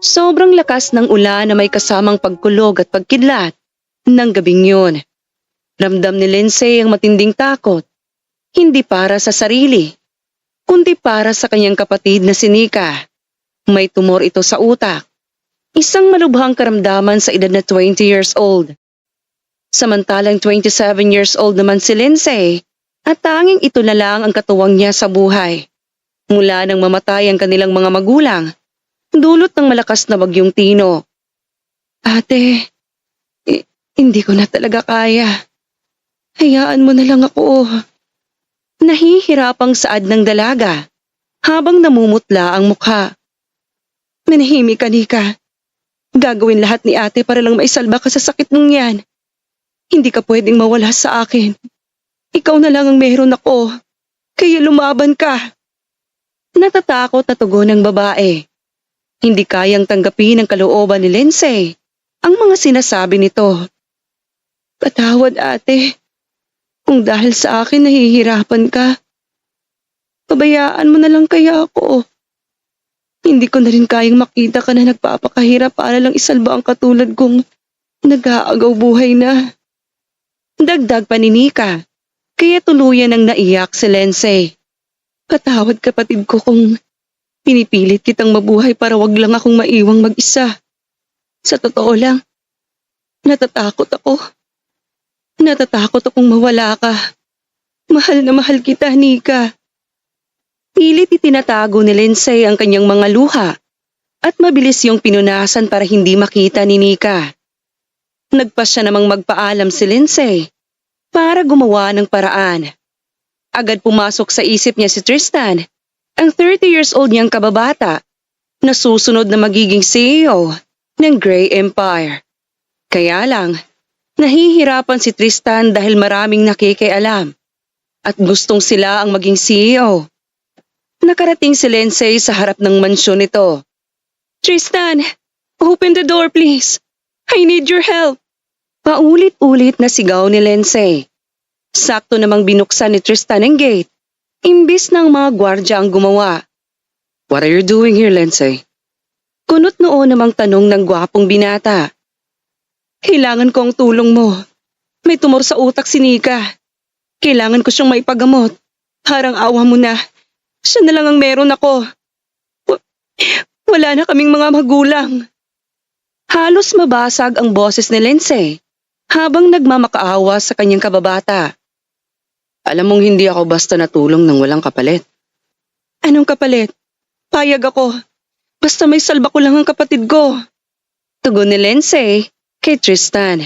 Sobrang lakas ng ulan na may kasamang pagkulog at pagkidlat ng gabing yun. Ramdam ni Lindsay ang matinding takot, hindi para sa sarili, kundi para sa kanyang kapatid na si Nika. May tumor ito sa utak, isang malubhang karamdaman sa edad na 20 years old. Samantalang 27 years old naman si Lindsay at tanging ito na lang ang katuwang niya sa buhay. Mula nang mamatay ang kanilang mga magulang, dulot ng malakas na bagyong Tino. Ate, hindi ko na talaga kaya. Hayaan mo na lang ako. Nahihirapang saad ng dalaga habang namumutla ang mukha. Manahimik ka, Nika. Gagawin lahat ni ate para lang maisalba ka sa sakit mong yan. Hindi ka pwedeng mawala sa akin. Ikaw na lang ang meron ako. Kaya lumaban ka. Natatakot na tugon ng babae. Hindi kayang tanggapin ng kalooban ni Lindsay ang mga sinasabi nito. Patawad ate. Kung dahil sa akin nahihirapan ka. Pabayaan mo na lang kaya ako. Hindi ko na rin kayang makita ka na nagpapakahirap para lang isalba ang katulad kong nag-aagaw buhay na. Dagdag pa ni Nika, kaya tuluyan ang naiyak si Lindsay. Patawad kapatid ko kung pinipilit kitang mabuhay para wag lang akong maiwang mag-isa. Sa totoo lang, natatakot ako. Natatakot akong mawala ka. Mahal na mahal kita, Nika. Pilit itinatago ni Lindsay ang kanyang mga luha at mabilis yung pinunasan para hindi makita ni Nika. Nagpasya namang magpaalam si Lindsay para gumawa ng paraan. Agad pumasok sa isip niya si Tristan, ang 30 years old niyang kababata na susunod na magiging CEO ng Grey Empire. Kaya lang, nahihirapan si Tristan dahil maraming nakikialam at gustong sila ang maging CEO. Nakarating si Lindsay sa harap ng mansyon nito. Tristan, open the door please. I need your help. Paulit-ulit na sigaw ni Lindsay. Sakto namang binuksan ni Tristan ang gate, imbis ng mga gwardya ang gumawa. What are you doing here, Lindsay? Kunot noon namang tanong ng gwapong binata. Kailangan ko ang tulong mo. May tumor sa utak si Nika. Kailangan ko siyang maipagamot. Parang awa mo na. Siya na lang ang meron ako. Wala na kaming mga magulang. Halos mabasag ang boses ni Lindsay habang nagmamakaawa sa kanyang kababata. Alam mong hindi ako basta natulong ng walang kapalit. Anong kapalit? Payag ako. Basta may salba ko lang ang kapatid ko. Tugon ni Lindsay kay Tristan.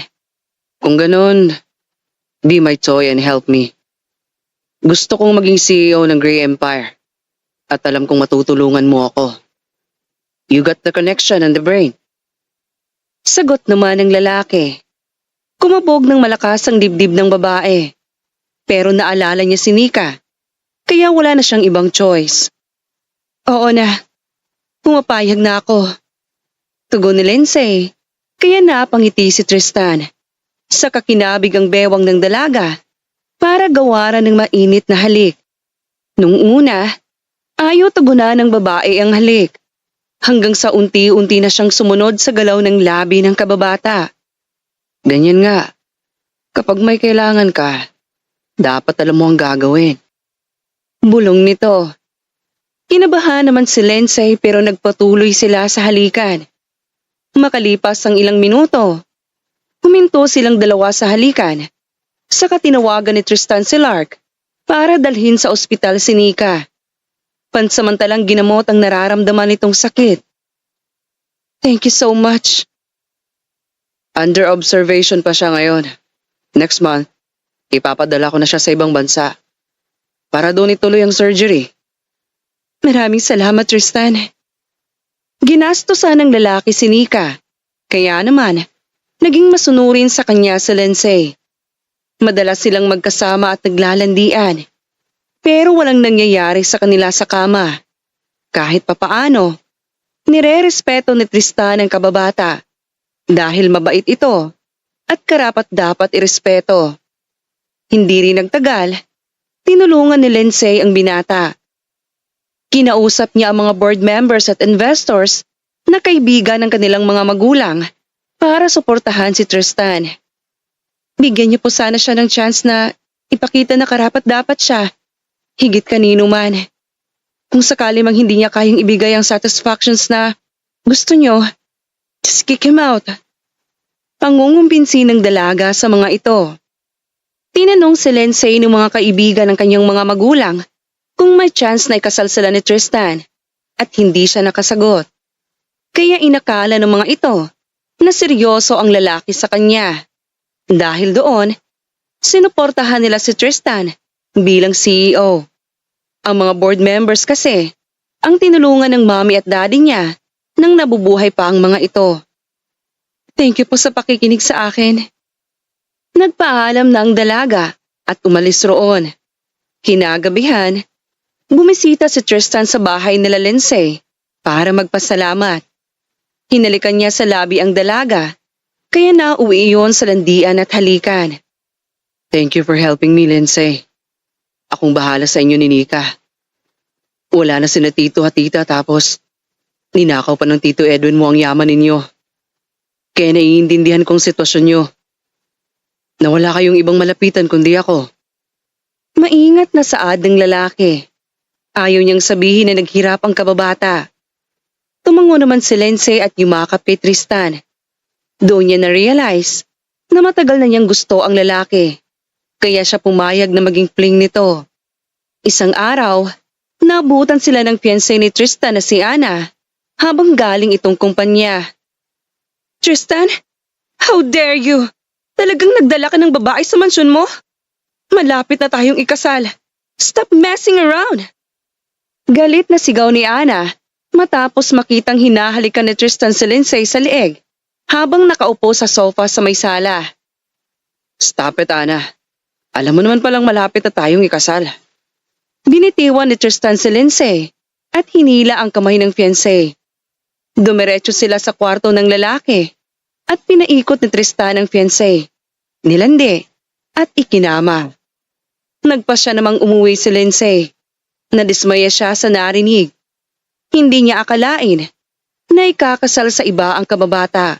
Kung ganun, be my toy and help me. Gusto kong maging CEO ng Grey Empire. At alam kong matutulungan mo ako. You got the connection and the brain. Sagot naman ng lalaki. Kumabog ng malakas ang dibdib ng babae. Pero naalala niya si Nika, kaya wala na siyang ibang choice. Oo na, pumapayag na ako. Tugon ni Lindsay, kaya napangiti si Tristan. Sa kakinabig ang bewang ng dalaga para gawaran ng mainit na halik. Nung una, ayaw tugunan ng babae ang halik. Hanggang sa unti-unti na siyang sumunod sa galaw ng labi ng kababata. Ganyan nga, kapag may kailangan ka, dapat alam mo ang gagawin. Bulong nito. Kinabahan naman si Lindsay pero nagpatuloy sila sa halikan. Makalipas ang ilang minuto, huminto silang dalawa sa halikan. Saka tinawagan ni Tristan si Lark para dalhin sa ospital si Nika. Pansamantalang ginamot ang nararamdaman nitong sakit. Thank you so much. Under observation pa siya ngayon. Next month, ipapadala ko na siya sa ibang bansa. Para doon ituloy ang surgery. Maraming salamat, Tristan. Ginastosan ng lalaki si Nika. Kaya naman, naging masunurin sa kanya si Lindsay. Madalas silang magkasama at naglalandian. Pero walang nangyayari sa kanila sa kama. Kahit papaano, nire-respeto ni Tristan ang kababata. Dahil mabait ito at karapat-dapat irespeto. Hindi rin nagtagal, tinulungan ni Lindsay ang binata. Kinausap niya ang mga board members at investors na kaibigan ng kanilang mga magulang para suportahan si Tristan. Bigyan niyo po sana siya ng chance na ipakita na karapat-dapat siya, higit kanino man. Kung sakali mang hindi niya kayang ibigay ang satisfactions na gusto niyo, just kick him out. Pangungumbinsi ng dalaga sa mga ito. Tinanong si Lindsay ng mga kaibigan ng kanyang mga magulang kung may chance na ikasal sila ni Tristan at hindi siya nakasagot. Kaya inakala ng mga ito na seryoso ang lalaki sa kanya. Dahil doon, sinuportahan nila si Tristan bilang CEO. Ang mga board members kasi ang tinulungan ng mommy at daddy niya nang nabubuhay pa ang mga ito. Thank you po sa pakikinig sa akin. Nagpaalam na ang dalaga at umalis roon. Kinagabihan, bumisita si Tristan sa bahay nila Lindsay para magpasalamat. Hinalikan niya sa labi ang dalaga, kaya nauwi iyon sa landian at halikan. Thank you for helping me, Lindsay. Akong bahala sa inyo ni Nika. Wala na sina Tito at Tita tapos ninakaw pa ng Tito Edwin mo ang yaman ninyo. Kaya naiintindihan kong sitwasyon nyo. Na wala kayong ibang malapitan kundi ako. Maingat na saad ng lalaki. Ayaw niyang sabihin na naghirap ang kababata. Tumango naman si Lindsay at yumakap kay Tristan. Doon niya na-realize na matagal na niyang gusto ang lalaki. Kaya siya pumayag na maging fling nito. Isang araw, naabutan sila ng fiancé ni Tristan na si Ana habang galing itong kumpanya. Tristan, how dare you? Talagang nagdala ka ng babae sa mansyon mo? Malapit na tayong ikasal. Stop messing around! Galit na sigaw ni Ana matapos makitang hinahalikan ni Tristan si Lindsay sa leeg habang nakaupo sa sofa sa may sala. Stop it, Ana. Alam mo naman palang malapit na tayong ikasal. Binitiwan ni Tristan si Lindsay at hinila ang kamay ng fiancé. Dumiretso sila sa kwarto ng lalaki at pinaikot ni Tristan ang fiancé. Nilandi at ikinama. Nagpa siya namang umuwi si Lindsay. Nadismaya siya sa narinig. Hindi niya akalain na ikakasal sa iba ang kababata.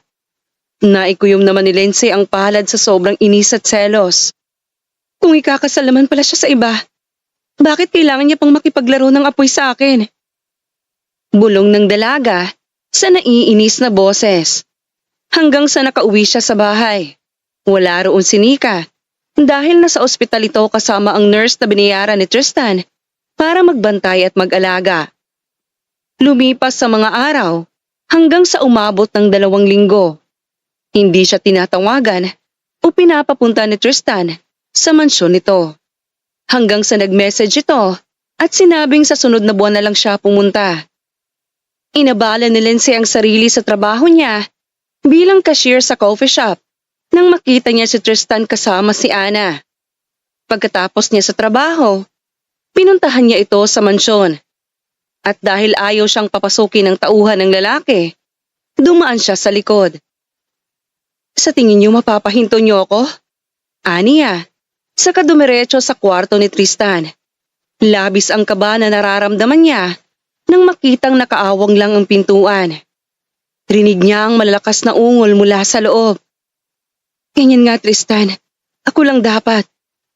Naikuyom naman ni Lindsay ang palad sa sobrang inis at selos. Kung ikakasal naman pala siya sa iba, bakit kailangan niya pang makipaglaro ng apoy sa akin? Bulong ng dalaga sa naiinis na boses. Hanggang sa nakauwi siya sa bahay. Wala roon si Nika dahil nasa ospital ito kasama ang nurse na binayaran ni Tristan para magbantay at mag-alaga. Lumipas sa mga araw hanggang sa umabot ng 2 linggo. Hindi siya tinatawagan o pinapapunta ni Tristan sa mansyon nito. Hanggang sa nag-message ito at sinabing sa sunod na buwan na lang siya pumunta. Inabala ni Lindsay ang sarili sa trabaho niya bilang cashier sa coffee shop nang makita niya si Tristan kasama si Ana. Pagkatapos niya sa trabaho, pinuntahan niya ito sa mansyon. At dahil ayaw siyang papasukin ng tauhan ng lalaki, dumaan siya sa likod. Sa tingin niyo mapapahinto niyo ako? Aniya, saka dumiretso sa kwarto ni Tristan. Labis ang kaba na nararamdaman niya nang makitang nakaawang lang ang pintuan. Rinig niya ang malalakas na ungol mula sa loob. Ganyan nga, Tristan. Ako lang dapat.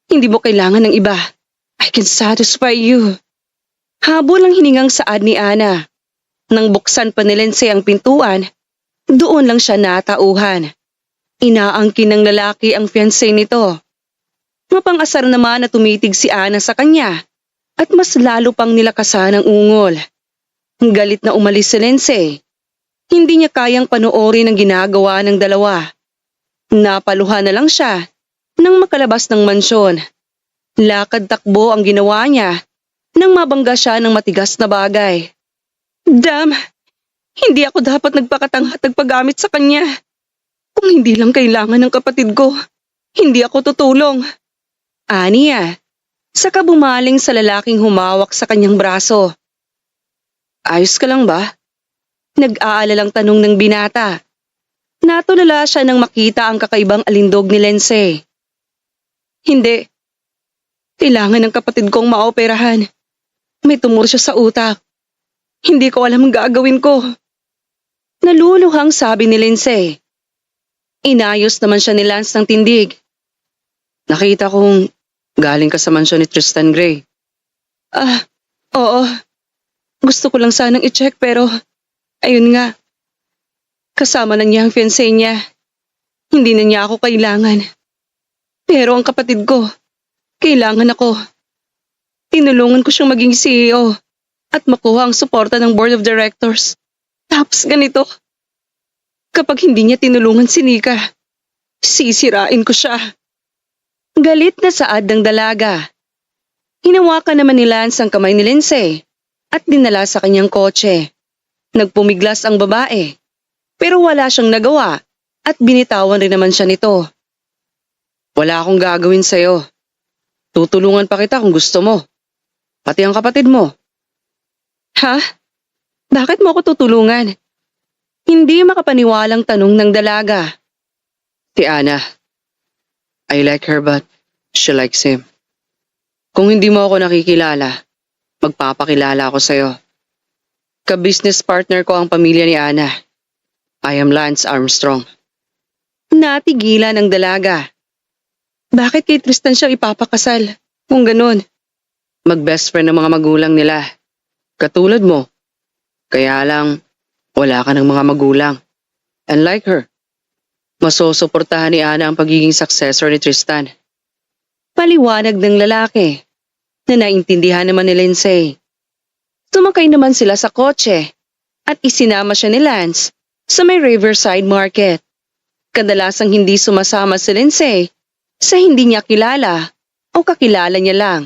Hindi mo kailangan ng iba. I can satisfy you. Habol ang hiningang saad ni Ana. Nang buksan pa ni Lindsay ang pintuan, doon lang siya natauhan. Inaangkin ng lalaki ang fiancé nito. Mapang-asar naman na tumitig si Ana sa kanya at mas lalo pang nilakasan ang ungol. Galit na umalis si Lindsay. Hindi niya kayang panoorin ang ginagawa ng dalawa. Napaluhan na lang siya nang makalabas ng mansyon. Lakad-takbo ang ginawa niya nang mabangga siya ng matigas na bagay. Damn! Hindi ako dapat nagpakatanga at nagpagamit sa kanya. Kung hindi lang kailangan ng kapatid ko, hindi ako tutulong. Aniya, saka bumaling sa lalaking humawak sa kanyang braso. Ayos ka lang ba? Nag-aalalang tanong ng binata. Natulala siya nang makita ang kakaibang alindog ni Lindsay. Hindi. Kailangan ng kapatid kong maoperahan. May tumor siya sa utak. Hindi ko alam ang gagawin ko. Naluluhang sabi ni Lindsay. Inayos naman siya ni Lance ng tindig. Nakita kong galing ka sa mansyon ni Tristan Gray. Ah, oo. Gusto ko lang sanang i-check pero ayun nga. Kasama na niya ang fiancé niya. Hindi na niya ako kailangan. Pero ang kapatid ko, kailangan ako. Tinulungan ko siyang maging CEO at makuha ang suporta ng board of directors. Tapos ganito. Kapag hindi niya tinulungan si Nika, sisirain ko siya. Galit na saad ng dalaga. Hinawakan naman ni Lance ang kamay ni Lindsay at dinala sa kanyang kotse. Nagpumiglas ang babae, pero wala siyang nagawa at binitawan rin naman siya nito. Wala akong gagawin sa'yo. Tutulungan pa kita kung gusto mo. Pati ang kapatid mo. Ha? Bakit mo ako tutulungan? Hindi makapaniwalang tanong ng dalaga. Si Ana. I like her but she likes him. Kung hindi mo ako nakikilala, magpapakilala ako sa'yo. Ka-business partner ko ang pamilya ni Ana. I am Lance Armstrong. Natigilan ang dalaga. Bakit kay Tristan siya ipapakasal? Kung ganun. Mag-best friend ng mga magulang nila. Katulad mo. Kaya lang, wala ka ng mga magulang. Unlike her, masusuportahan ni Ana ang pagiging successor ni Tristan. Paliwanag ng lalaki na naintindihan naman ni Lindsay. Sumakay naman sila sa kotse at isinama siya ni Lance sa may Riverside Market. Kadalasang hindi sumasama si Lindsay sa hindi niya kilala o kakilala niya lang.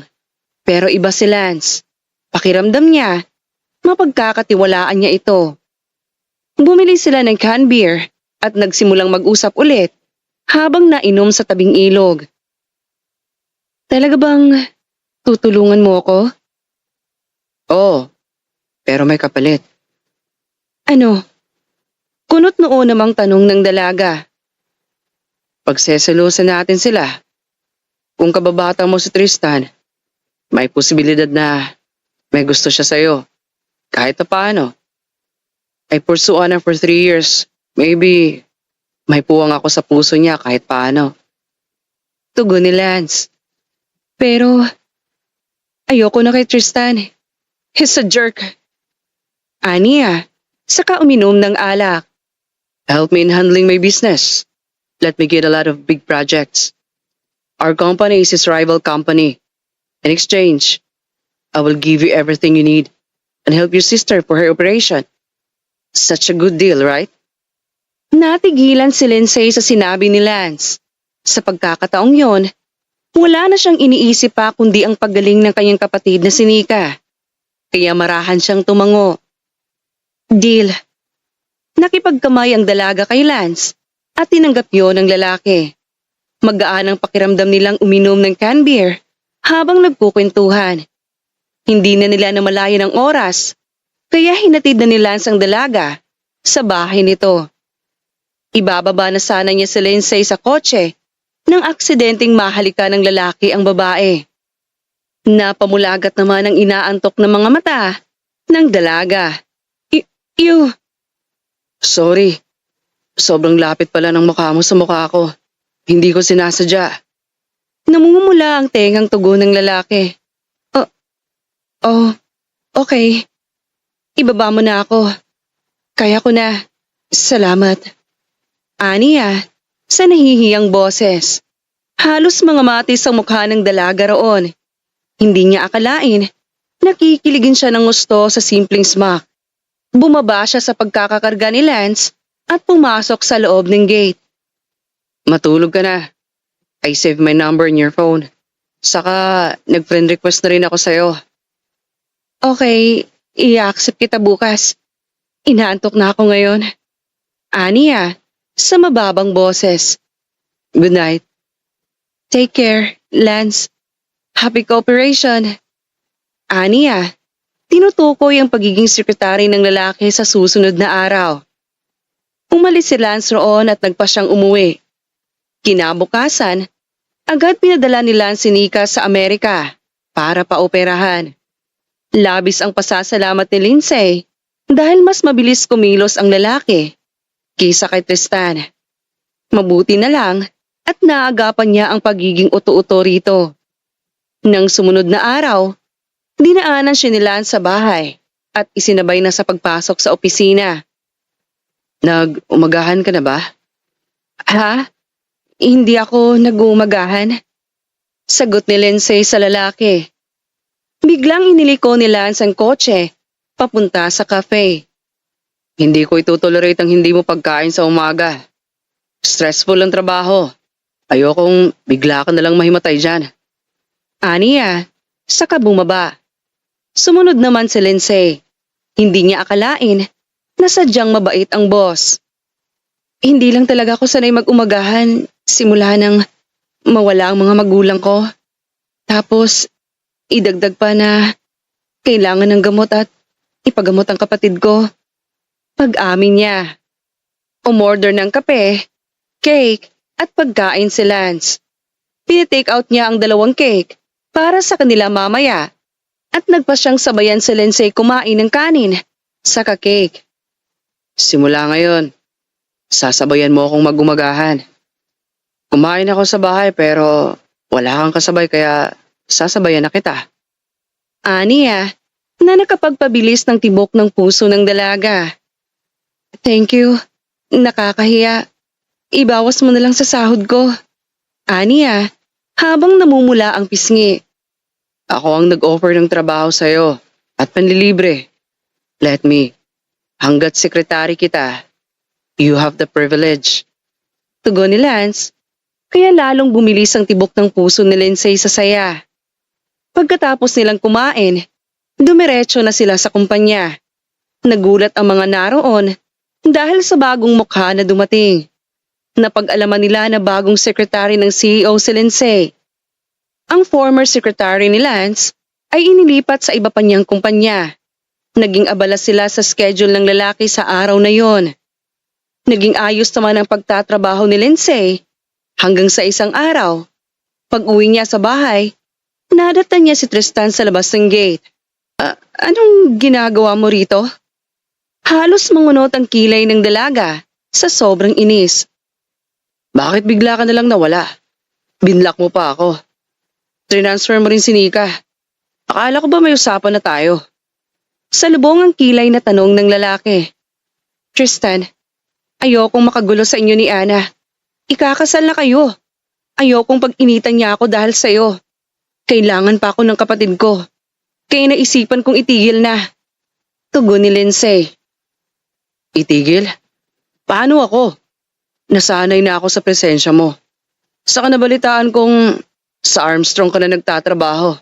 Pero iba si Lance. Pakiramdam niya, mapagkakatiwalaan niya ito. Bumili sila ng canned beer at nagsimulang mag-usap ulit habang nainom sa tabing ilog. Talaga bang tutulungan mo ako? Oo, pero may kapalit. Ano? Kunot noon namang tanong ng dalaga. Pagseselosan natin sila. Kung kababata mo si Tristan, may posibilidad na may gusto siya sa'yo. Kahit na paano. I pursue Ana for 3 years. Maybe may puwang ako sa puso niya kahit paano. Tugon ni Lance. Pero ayoko na kay Tristan. He's a jerk. Aniya, saka uminom ng alak. Help me in handling my business. Let me get a lot of big projects. Our company is his rival company. In exchange, I will give you everything you need and help your sister for her operation. Such a good deal, right? Natigilan si Lindsay sa sinabi ni Lance. Sa pagkakataong yon, wala na siyang iniisip pa kundi ang paggaling ng kanyang kapatid na si Nika. Kaya marahan siyang tumango. Deal. Nakipagkamay ang dalaga kay Lance at tinanggap yon ng lalaki. Magaan ang pakiramdam nilang uminom ng canned beer habang nagkukwentuhan. Hindi na nila namalayan ang oras, kaya hinatid na ni Lance ang dalaga sa bahay nito. Ibababa na sana niya si Lindsay sa kotse nang aksidenteng mahalika ng lalaki ang babae. Napamulagat naman ang inaantok na mga mata ng dalaga. Ew! Sorry. Sobrang lapit pala ng mukha mo sa mukha ko. Hindi ko sinasadya. Namumula ang tengang tugon ng lalaki. Oh, okay. Ibaba mo na ako. Kaya ko na. Salamat. Aniya, sa nahihiyang boses. Halos mga matis ang mukha ng dalaga roon. Hindi niya akalain, nakikiligin siya ng gusto sa simpleng smack. Bumaba siya sa pagkakakarga ni Lance at pumasok sa loob ng gate. Matulog ka na. I saved my number in your phone. Saka nag-friend request na rin ako sa'yo. Okay, i-accept kita bukas. Inaantok na ako ngayon. Aniya, sa mababang boses. Good night. Take care, Lance. Happy cooperation. Aniya, tinutukoy ang pagiging sekretary ng lalaki sa susunod na araw. Umalis si Lance roon at nagpa siyang umuwi. Kinabukasan, agad pinadala ni Lance si Nika sa Amerika para paoperahan. Labis ang pasasalamat ni Lindsay dahil mas mabilis kumilos ang lalaki kaysa kay Tristan. Mabuti na lang at naagapan niya ang pagiging uto-uto rito. Nang sumunod na araw, dinaanan siya nila sa bahay at isinabay na sa pagpasok sa opisina. Nag-umagahan ka na ba? Ha? Hindi ako nag-uumagahan. Sagot ni Lindsay sa lalaki. Biglang iniliko ni Lance ang kotse papunta sa cafe. Hindi ko itutolerate ang hindi mo pagkain sa umaga. Stressful ang trabaho. Ayokong bigla ka nalang mahimatay dyan. Aniya, saka bumaba. Sumunod naman si Lindsay. Hindi niya akalain na sadyang mabait ang boss. Hindi lang talaga ako sanay mag-umagahan simula nang mawala ang mga magulang ko. Tapos, idagdag pa na kailangan ng gamot at ipagamot ang kapatid ko. Pag-amin niya. Umorder ng kape, cake at pagkain si Lance. Pinitake out niya ang 2 cake para sa kanila mamaya at nagpa siyang sabayan si Lindsay kumain ng kanin saka cake. Simula ngayon, sasabayan mo akong mag-umagahan. Kumain ako sa bahay pero wala kang kasabay kaya sasabayan na kita. Aniya, na nakapagpabilis ng tibok ng puso ng dalaga. Thank you. Nakakahiya. Ibawas mo na lang sa sahod ko. Aniya, habang namumula ang pisngi. Ako ang nag-offer ng trabaho sa'yo at panlilibre. Let me. Hanggat sekretary kita, you have the privilege. Tugon ni Lance, kaya lalong bumilis ang tibok ng puso ni Lindsay sa saya. Pagkatapos nilang kumain, dumiretso na sila sa kumpanya. Nagulat ang mga naroon dahil sa bagong mukha na dumating. Napag-alaman nila na bagong secretary ng CEO si Lindsay. Ang former secretary ni Lance ay inilipat sa iba pa niyang kumpanya. Naging abala sila sa schedule ng lalaki sa araw na yon. Naging ayos naman ang pagtatrabaho ni Lindsay hanggang sa isang araw. Pag-uwi niya sa bahay, nadatan niya si Tristan sa labas ng gate. Anong ginagawa mo rito? Halos mangunot ang kilay ng dalaga sa sobrang inis. Bakit bigla ka nalang nawala? Binlock mo pa ako. Transfer mo rin si Nika. Akala ko ba may usapan na tayo? Salubong ang kilay na tanong ng lalaki. Tristan, ayokong makagulo sa inyo ni Ana. Ikakasal na kayo. Ayokong pag-initan niya ako dahil sa'yo. Kailangan pa ako ng kapatid ko. Kaya naisipan kong itigil na. Tugon ni Lindsay. Itigil? Paano ako? Nasanay na ako sa presensya mo. Saka nabalitaan kong sa Armstrong ka na nagtatrabaho.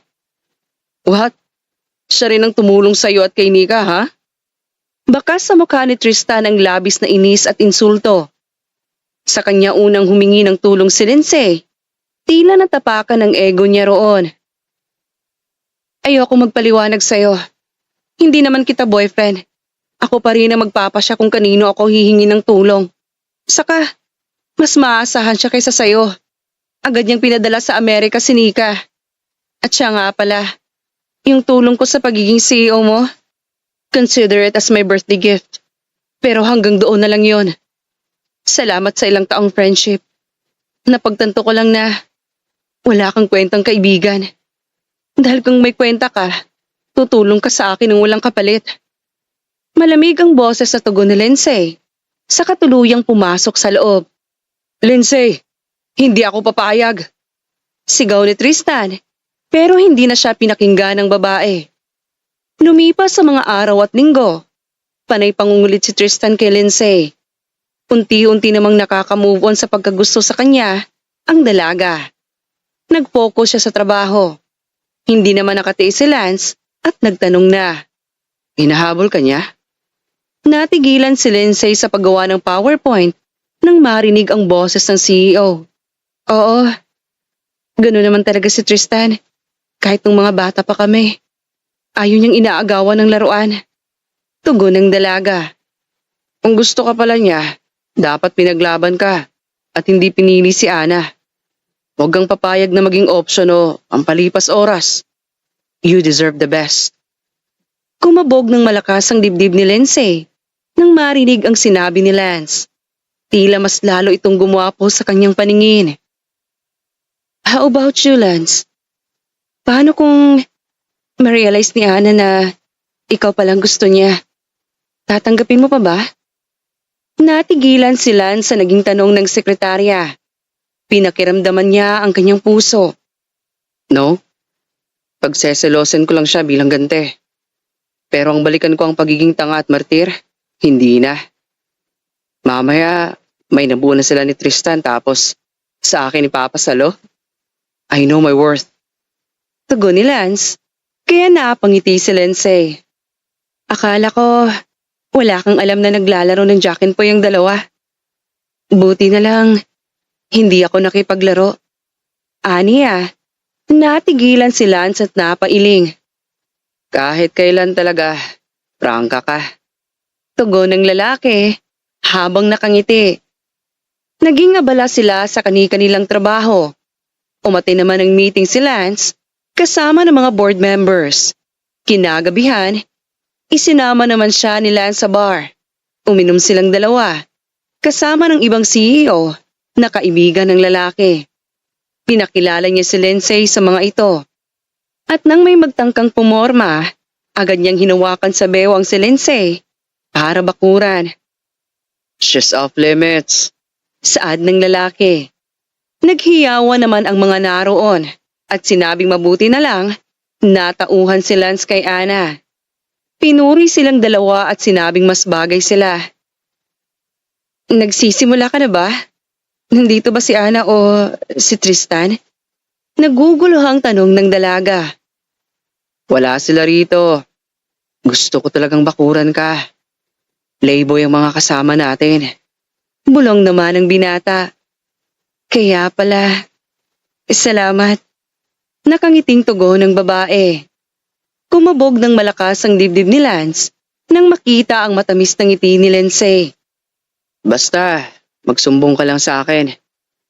What? Siya rin ang tumulong sa'yo at kay Nika, ha? Bakas sa mukha ni Tristan ang labis na inis at insulto. Sa kanya unang humingi ng tulong si Lindsay, tila natapakan ng ego niya roon. Ayoko magpaliwanag sa'yo. Hindi naman kita boyfriend. Ako pa rin ang magpapasya kung kanino ako hihingi ng tulong. Saka, mas maasahan siya kaysa sa'yo. Agad niyang pinadala sa Amerika si Nika. At siya nga pala, yung tulong ko sa pagiging CEO mo, consider it as my birthday gift. Pero hanggang doon na lang yon. Salamat sa ilang taong friendship. Napagtanto ko lang na wala kang kwentang kaibigan. Dahil kung may kwenta ka, tutulong ka sa akin ng walang kapalit. Malamig ang boses sa tugon ni Lindsay. Sa katuluyang pumasok sa loob. Lindsay, hindi ako papayag. Sigaw ni Tristan, pero hindi na siya pinakinggan ng babae. Lumipas sa mga araw at linggo. Panay pangungulit si Tristan kay Lindsay. Unti-unti namang nakaka-move on sa pagkagusto sa kanya ang dalaga. Nag-focus siya sa trabaho. Hindi naman nakatiis si Lance at nagtanong na. Hinahabol ka niya? Natigilan si Lindsay sa paggawa ng PowerPoint nang marinig ang boses ng CEO. Oo, gano'n naman talaga si Tristan. Kahit nung mga bata pa kami, ayaw niyang inaagawan ng laruan. Tugon ng dalaga. Kung gusto ka pala niya, dapat pinaglaban ka at hindi pinili si Ana. Huwag kang papayag na maging option o ang palipas oras. You deserve the best. Kumabog ng malakas ang dibdib ni Lindsay nang marinig ang sinabi ni Lance. Tila mas lalo itong gumwapo sa kanyang paningin. How about you, Lance? Paano kung ma-realize ni Ana na ikaw palang gusto niya? Tatanggapin mo pa ba? Natigilan si Lance sa naging tanong ng sekretarya. Pinakiramdaman niya ang kanyang puso. No? Pagseselosin ko lang siya bilang gante. Pero ang balikan ko ang pagiging tanga at martir, hindi na. Mamaya, may nabuo na sila ni Tristan tapos sa akin ipapasalo. I know my worth. Tugon ni Lance, kaya napangiti si Lindsay. Akala ko, wala kang alam na naglalaro ng Jack and Poy ang dalawa. Buti na lang, hindi ako nakipaglaro. Aniya, natigilan si Lance at napailing. Kahit kailan talaga, prangka ka. Tugon ng lalaki, habang nakangiti. Naging abala sila sa kani-kanilang trabaho. Umati naman ng meeting si Lance, kasama ng mga board members. Kinagabihan, isinama naman siya ni Lance sa bar. Uminom silang dalawa, kasama ng ibang CEO na kaibigan ng lalaki. Pinakilala niya si Lindsay sa mga ito. At nang may magtangkang pumorma, agad niyang hinawakan sa bewang si Lindsay para bakuran. She's off limits. Saad ng lalaki. Naghiyawa naman ang mga naroon at sinabing mabuti na lang natauhan si Lance kay Ana. Pinuri silang dalawa at sinabing mas bagay sila. Nagsisimula ka na ba? Nandito ba si Ana o si Tristan? Naguguluhang tanong ng dalaga. Wala sila rito. Gusto ko talagang bakuran ka. Playboy ang mga kasama natin. Bulong naman ang binata. Kaya pala, salamat. Nakangiting tugon ng babae. Kumabog ng malakas ang dibdib ni Lance nang makita ang matamis na ngiti ni Lindsay. Basta, magsumbong ka lang sa akin.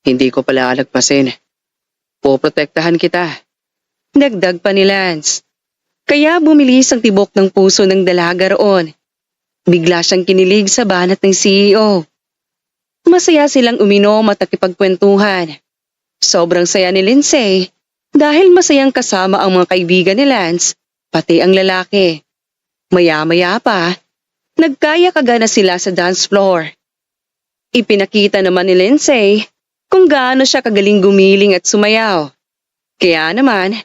Hindi ko pala alagpasin. Poprotektahan kita. Dagdag pa ni Lance. Kaya bumilis ang tibok ng puso ng dalaga roon. Bigla siyang kinilig sa banat ng CEO. Masaya silang uminom at nakipagkwentuhan. Sobrang saya ni Lindsay dahil masayang kasama ang mga kaibigan ni Lance, pati ang lalaki. Maya-maya pa, nagkaya-kaga na sila sa dance floor. Ipinakita naman ni Lindsay kung gaano siya kagaling gumiling at sumayaw. Kaya naman,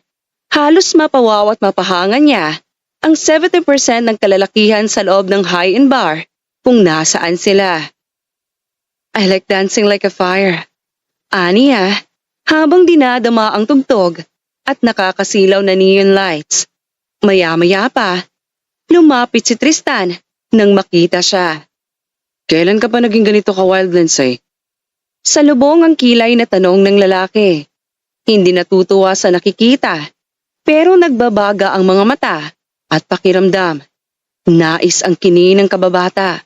halos mapawaw at mapahangan niya ang 70% ng kalalakihan sa loob ng high-end bar kung nasaan sila. I like dancing like a fire. Aniya, habang dinadama ang tugtog at nakakasilaw na neon lights. Maya-maya pa, lumapit si Tristan nang makita siya. Kailan ka pa naging ganito ka-wild, Lindsay? Salubong ang kilay na tanong ng lalaki. Hindi natutuwa sa nakikita, pero nagbabaga ang mga mata at pakiramdam. Nais ang kini ng kababata.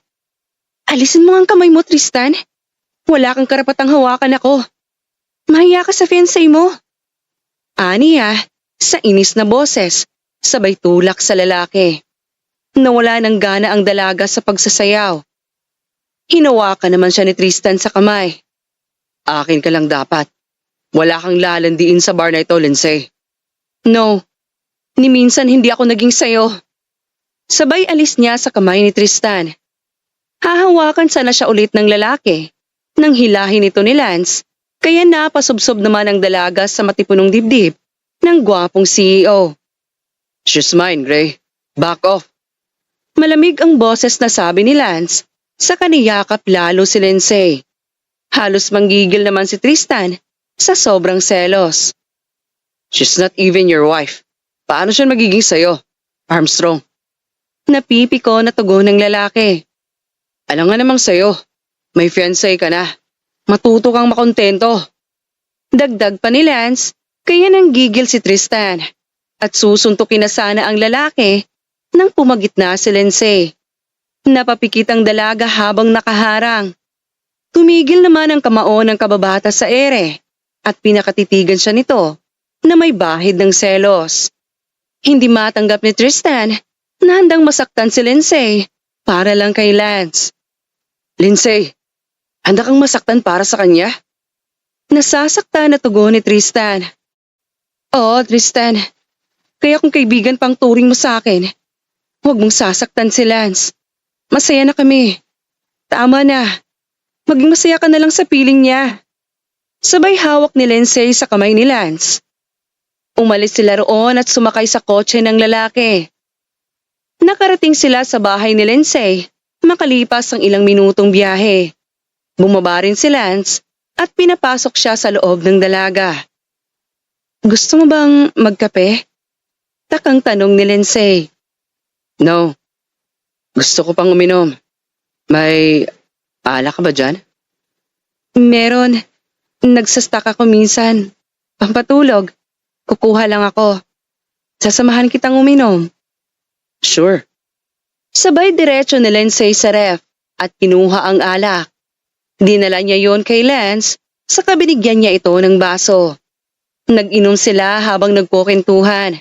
Alisin mo ang kamay mo, Tristan. Wala kang karapatang hawakan ako. Mahiya ka sa fiancé mo. Aniya, sa inis na boses, sabay tulak sa lalaki. Nawala ng gana ang dalaga sa pagsasayaw. Hinawakan naman siya ni Tristan sa kamay. Akin ka lang dapat. Wala kang lalandiin sa bar na ito, Lindsay. No, ni minsan hindi ako naging sayo. Sabay alis niya sa kamay ni Tristan. Hahawakan sana siya ulit ng lalaki. Nang hilahin ito ni Lance, kaya napasubsob naman ang dalaga sa matipunong dibdib ng gwapong CEO. She's mine, Gray. Back off. Malamig ang boses na sabi ni Lance sa kaniyakap lalo si Lindsay. Halos manggigil naman si Tristan sa sobrang selos. She's not even your wife. Paano siya magiging sayo, Armstrong? Napipiko na tugon ng lalaki. Alam nga namang sayo. May fiancé ka na. Matuto kang makontento. Dagdag pa ni Lance, kaya nanggigil si Tristan. At susuntukin na sana ang lalaki nang pumagitna si Lindsay. Napapikit ang dalaga habang nakaharang. Tumigil naman ang kamao ng kababata sa ere at pinakatitigan siya nito na may bahid ng selos. Hindi matanggap ni Tristan Nahandang masaktan si Lindsay para lang kay Lance. Lindsay, handa kang masaktan para sa kanya? Nasasaktan na tugon ni Tristan. Oo, Tristan. Kaya kung kaibigan pang turing mo sa akin, huwag mong sasaktan si Lance. Masaya na kami. Tama na. Maging masaya ka na lang sa piling niya. Sabay hawak ni Lindsay sa kamay ni Lance. Umalis sila roon at sumakay sa kotse ng lalaki. Nakarating sila sa bahay ni Lindsay, makalipas ang ilang minutong biyahe. Bumaba rin si Lance at pinapasok siya sa loob ng dalaga. Gusto mo bang magkape? Takang tanong ni Lindsay. No. Gusto ko pang uminom. May alak ka ba dyan? Meron. Nagsastak ako minsan. Pampatulog. Kukuha lang ako. Sasamahan kitang uminom. Sure. Sabay diretso ni Lindsay sa ref at kinuha ang alak. Dinala niya yon kay Lance saka binigyan niya ito ng baso. Nag-inom sila habang nagkukentuhan.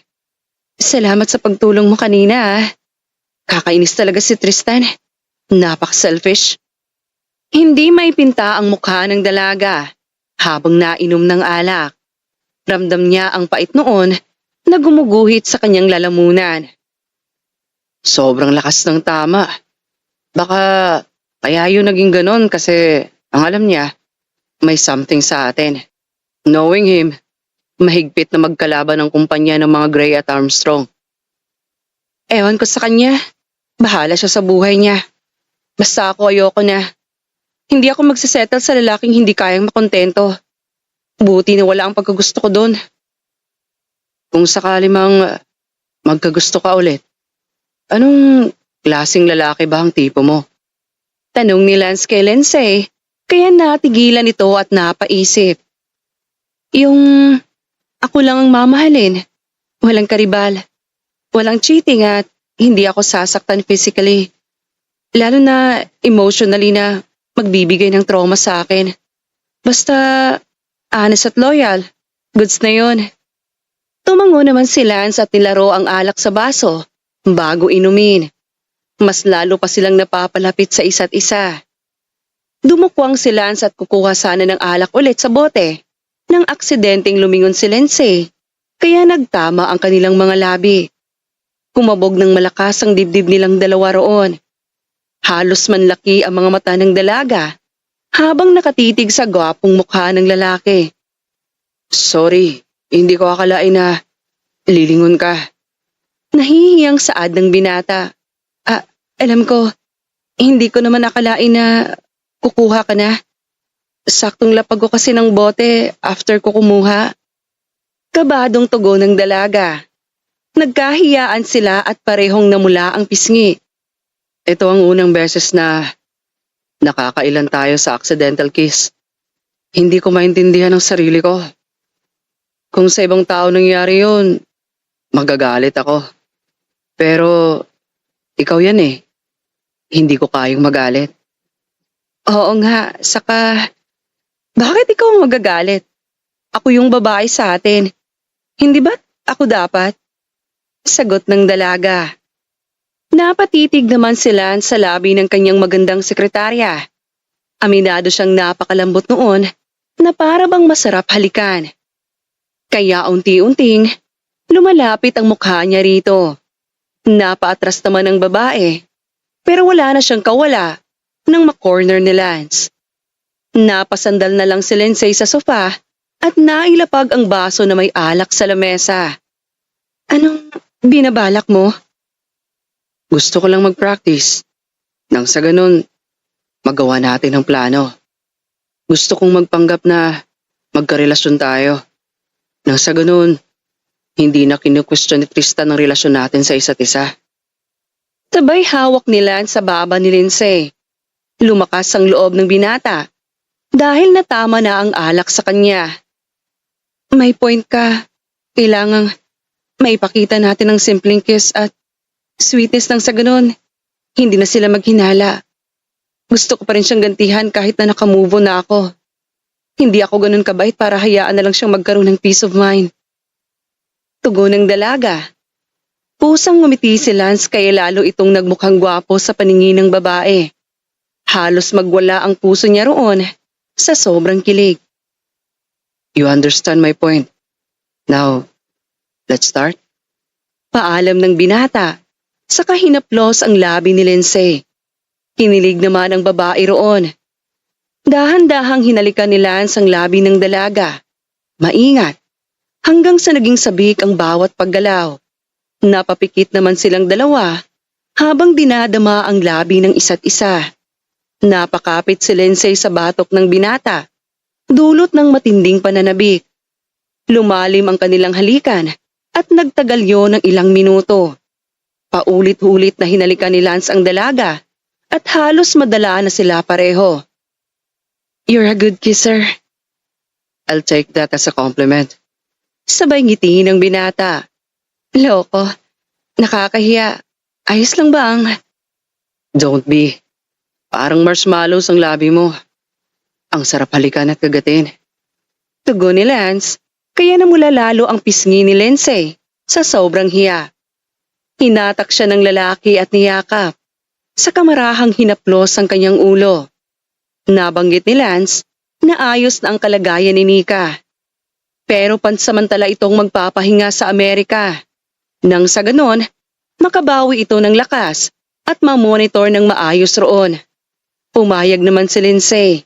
Salamat sa pagtulong mo kanina ah. Kakainis talaga si Tristan. Napaka-selfish. Hindi may pinta ang mukha ng dalaga habang nainom ng alak. Ramdam niya ang pait noon na gumuguhit sa kanyang lalamunan. Sobrang lakas ng tama. Baka kaya yun naging ganon kasi ang alam niya, may something sa atin. Knowing him, mahigpit na magkalaban ng kumpanya ng mga Gray at Armstrong. Ewan ko sa kanya, bahala siya sa buhay niya. Basta ako ayoko na. Hindi ako magsisettle sa lalaking hindi kayang makontento. Buti na wala ang pagkagusto ko doon. Kung sakali mang magkagusto ka ulit, anong klaseng lalaki ba ang tipo mo? Tanong ni Lance kay Lindsay, kaya natigilan ito at napaisip. Yung ako lang ang mamahalin, walang karibal, walang cheating at hindi ako sasaktan physically. Lalo na emotionally na magbibigay ng trauma sa akin. Basta honest at loyal, goods na yon. Tumango naman si Lance at nilaro ang alak sa baso bago inumin. Mas lalo pa silang napapalapit sa isa't isa. Dumukwang si Lance at kukuha sana ng alak ulit sa bote nang aksidenteng lumingon si Lindsay, kaya nagtama ang kanilang mga labi. Kumabog ng malakas ang dibdib nilang dalawa roon. Halos manlaki ang mga mata ng dalaga habang nakatitig sa gwapong mukha ng lalaki. Sorry, hindi ko akalain na lilingon ka. Nahihiyang saad ng binata. Alam ko, hindi ko naman akalain na kukuha ka na. Saktong lapag ko kasi ng bote after ko kumuha. Kabadong tugon ng dalaga. Nagkahiyaan sila at parehong namula ang pisngi. Ito ang unang beses na nakakailan tayo sa accidental kiss. Hindi ko maintindihan ang sarili ko. Kung sa ibang tao nangyari yun, magagalit ako. Pero ikaw yan eh. Hindi ko kayang magalit. Oo nga, saka bakit ikaw ang magagalit? Ako yung babae sa atin. Hindi ba ako dapat? Sagot ng dalaga. Napatitig naman sila sa labi ng kanyang magandang sekretarya. Aminado siyang napakalambot noon na para bang masarap halikan. Kaya unti-unting lumalapit ang mukha niya rito. Napaatras naman ang babae, pero wala na siyang kawala nang makorner ni Lance. Napasandal na lang si Lindsay sa sofa at nailapag ang baso na may alak sa lamesa. Anong binabalak mo? Gusto ko lang mag-practice. Nang sa ganun, magawa natin ang plano. Gusto kong magpanggap na magkarelasyon tayo. Nang sa ganun, hindi na kinukwestiyon ni Tristan ang relasyon natin sa isa't isa. Sabay hawak ni Lance sa baba ni Lindsay. Lumakas ang loob ng binata dahil natama na ang alak sa kanya. May point ka. Kailangang maipakita natin ang simpleng kiss at sweetness nang sa ganun. Hindi na sila maghinala. Gusto ko pa rin siyang gantihan kahit na nakamove on na ako. Hindi ako ganun kabait para hayaan na lang siyang magkaroon ng peace of mind. Tugon ng dalaga. Kusang ngumiti si Lance kaya lalo itong nagmukhang gwapo sa paningin ng babae. Halos magwala ang puso niya roon sa sobrang kilig. You understand my point. Now, let's start. Paalam ng binata. Saka hinaplos ang labi ni Lindsay. Kinilig naman ang babae roon. Dahan-dahang hinalikan ni Lance ang labi ng dalaga. Maingat. Hanggang sa naging sabik ang bawat paggalaw. Napapikit naman silang dalawa habang dinadama ang labi ng isa't isa. Napakapit si Lindsay sa batok ng binata. Dulot ng matinding pananabik. Lumalim ang kanilang halikan at nagtagal yon ng ilang minuto. Paulit-ulit na hinalikan ni Lance ang dalaga at halos madala na sila pareho. You're a good kisser. I'll take that as a compliment. Sabay ngiti ng binata. Loko, nakakahiya. Ayos lang ba ang... Don't be. Parang marshmallows ang labi mo. Ang sarap halikan at kagatin. Tugon ni Lance, kaya namula lalo ang pisngi ni Lindsay sa sobrang hiya. Hinatak siya ng lalaki at niyakap. Sa kamarahang hinaplos ang kanyang ulo. Nabanggit ni Lance na ayos na ang kalagayan ni Nika. Pero pansamantala itong magpapahinga sa Amerika. Nang sa ganon, makabawi ito ng lakas at mamonitor ng maayos roon. Pumayag naman si Lindsay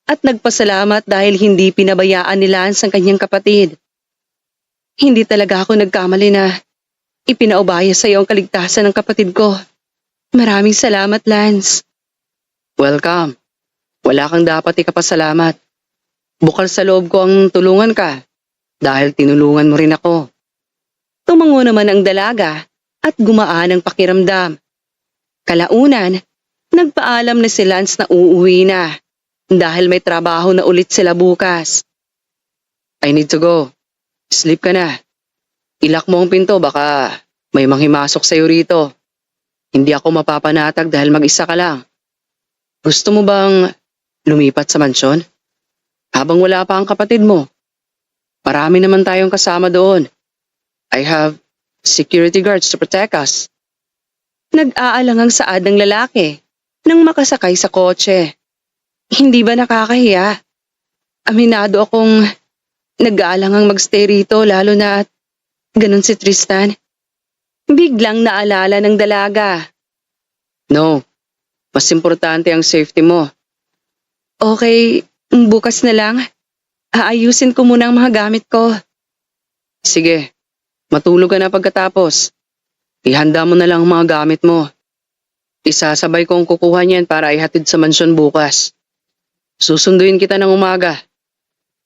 at nagpasalamat dahil hindi pinabayaan ni Lance ang kanyang kapatid. Hindi talaga ako nagkamali na ipinaubaya sa iyo ang kaligtasan ng kapatid ko. Maraming salamat, Lance. Welcome. Wala kang dapat ikapasalamat. Bukal sa loob ko ang tulungan ka dahil tinulungan mo rin ako. Tumango naman ang dalaga at gumaan ang pakiramdam. Kalaunan, nagpaalam na si Lance na uuwi na dahil may trabaho na ulit sila bukas. I need to go. Sleep ka na. Ilak mo ang pinto baka may manghimasok sa'yo rito. Hindi ako mapapanatag dahil mag-isa ka lang. Gusto mo bang lumipat sa mansyon? Habang wala pa ang kapatid mo. Marami naman tayong kasama doon. I have security guards to protect us. Nag-aalangang saad ng lalaki nang makasakay sa kotse. Hindi ba nakakahiya? Aminado akong nag-aalangang magstay rito lalo na at ganun si Tristan. Biglang naalala ng dalaga. No, mas importante ang safety mo. Okay, bukas na lang. Aayusin ko muna ang mga gamit ko. Sige, matulog ka na pagkatapos. Ihanda mo na lang ang mga gamit mo. Isasabay kong kukuha niyan para ihatid sa mansyon bukas. Susunduin kita ng umaga.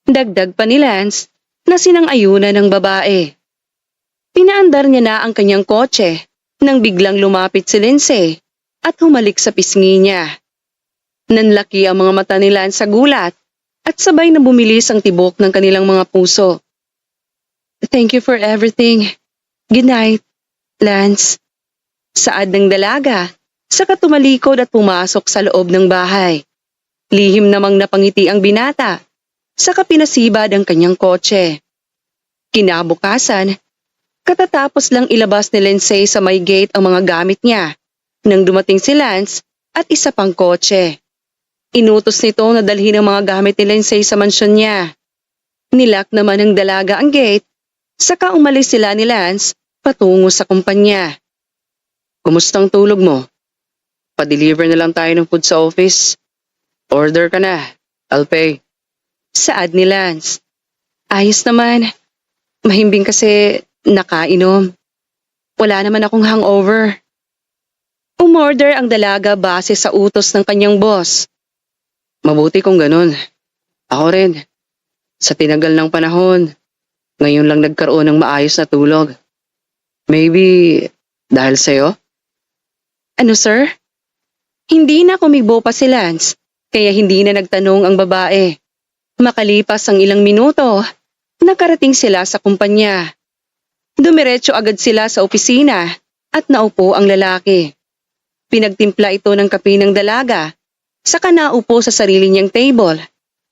Dagdag pa ni Lance na sinang-ayunan ng babae. Pinaandar niya na ang kanyang kotse nang biglang lumapit si Lindsay at humalik sa pisngi niya. Nanlaki ang mga mata ni Lance sa gulat at sabay na bumilis ang tibok ng kanilang mga puso. Thank you for everything. Good night, Lance. Saad ng dalaga, saka tumalikod at pumasok sa loob ng bahay. Lihim namang napangiti ang binata, saka pinasibad ang kanyang kotse. Kinabukasan, katatapos lang ilabas ni Lindsay sa may gate ang mga gamit niya nang dumating si Lance at isa pang kotse. Inutos nito na dalhin ang mga gamit ni Lindsay sa mansyon niya. Nilak naman ng dalaga ang gate, saka umalis sila ni Lance patungo sa kumpanya. Kumusta ang tulog mo? Pa-deliver na lang tayo ng food sa office. Order ka na. I'll pay. Saad ni Lance. Ayos naman. Mahimbing kasi nakainom. Wala naman akong hangover. Umorder ang dalaga base sa utos ng kanyang boss. Mabuti kung ganun. Ako rin. Sa tinagal ng panahon, ngayon lang nagkaroon ng maayos na tulog. Maybe dahil sa'yo? Ano sir? Hindi na kumibo pa si Lance, kaya hindi na nagtanong ang babae. Makalipas ang ilang minuto, nakarating sila sa kumpanya. Dumiretso agad sila sa opisina at naupo ang lalaki. Pinagtimpla ito ng kape ng dalaga, saka naupo sa sarili niyang table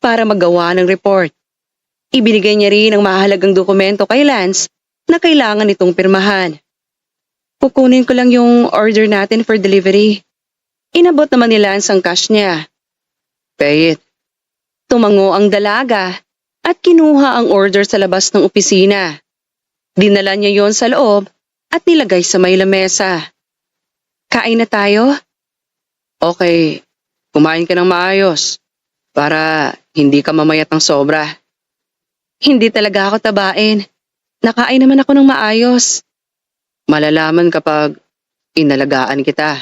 para magawa ng report. Ibinigay niya rin ang mahalagang dokumento kay Lance na kailangan itong pirmahan. Kukunin ko lang yung order natin for delivery. Inabot naman ni Lance ang cash niya. Pay it. Tumango ang dalaga at kinuha ang order sa labas ng opisina. Dinala niya yon sa loob at nilagay sa may lamesa. Kain na tayo? Okay, kumain ka ng maayos para hindi ka mamayat ng sobra. Hindi talaga ako tabain. Nakain naman ako ng maayos. Malalaman kapag inalagaan kita.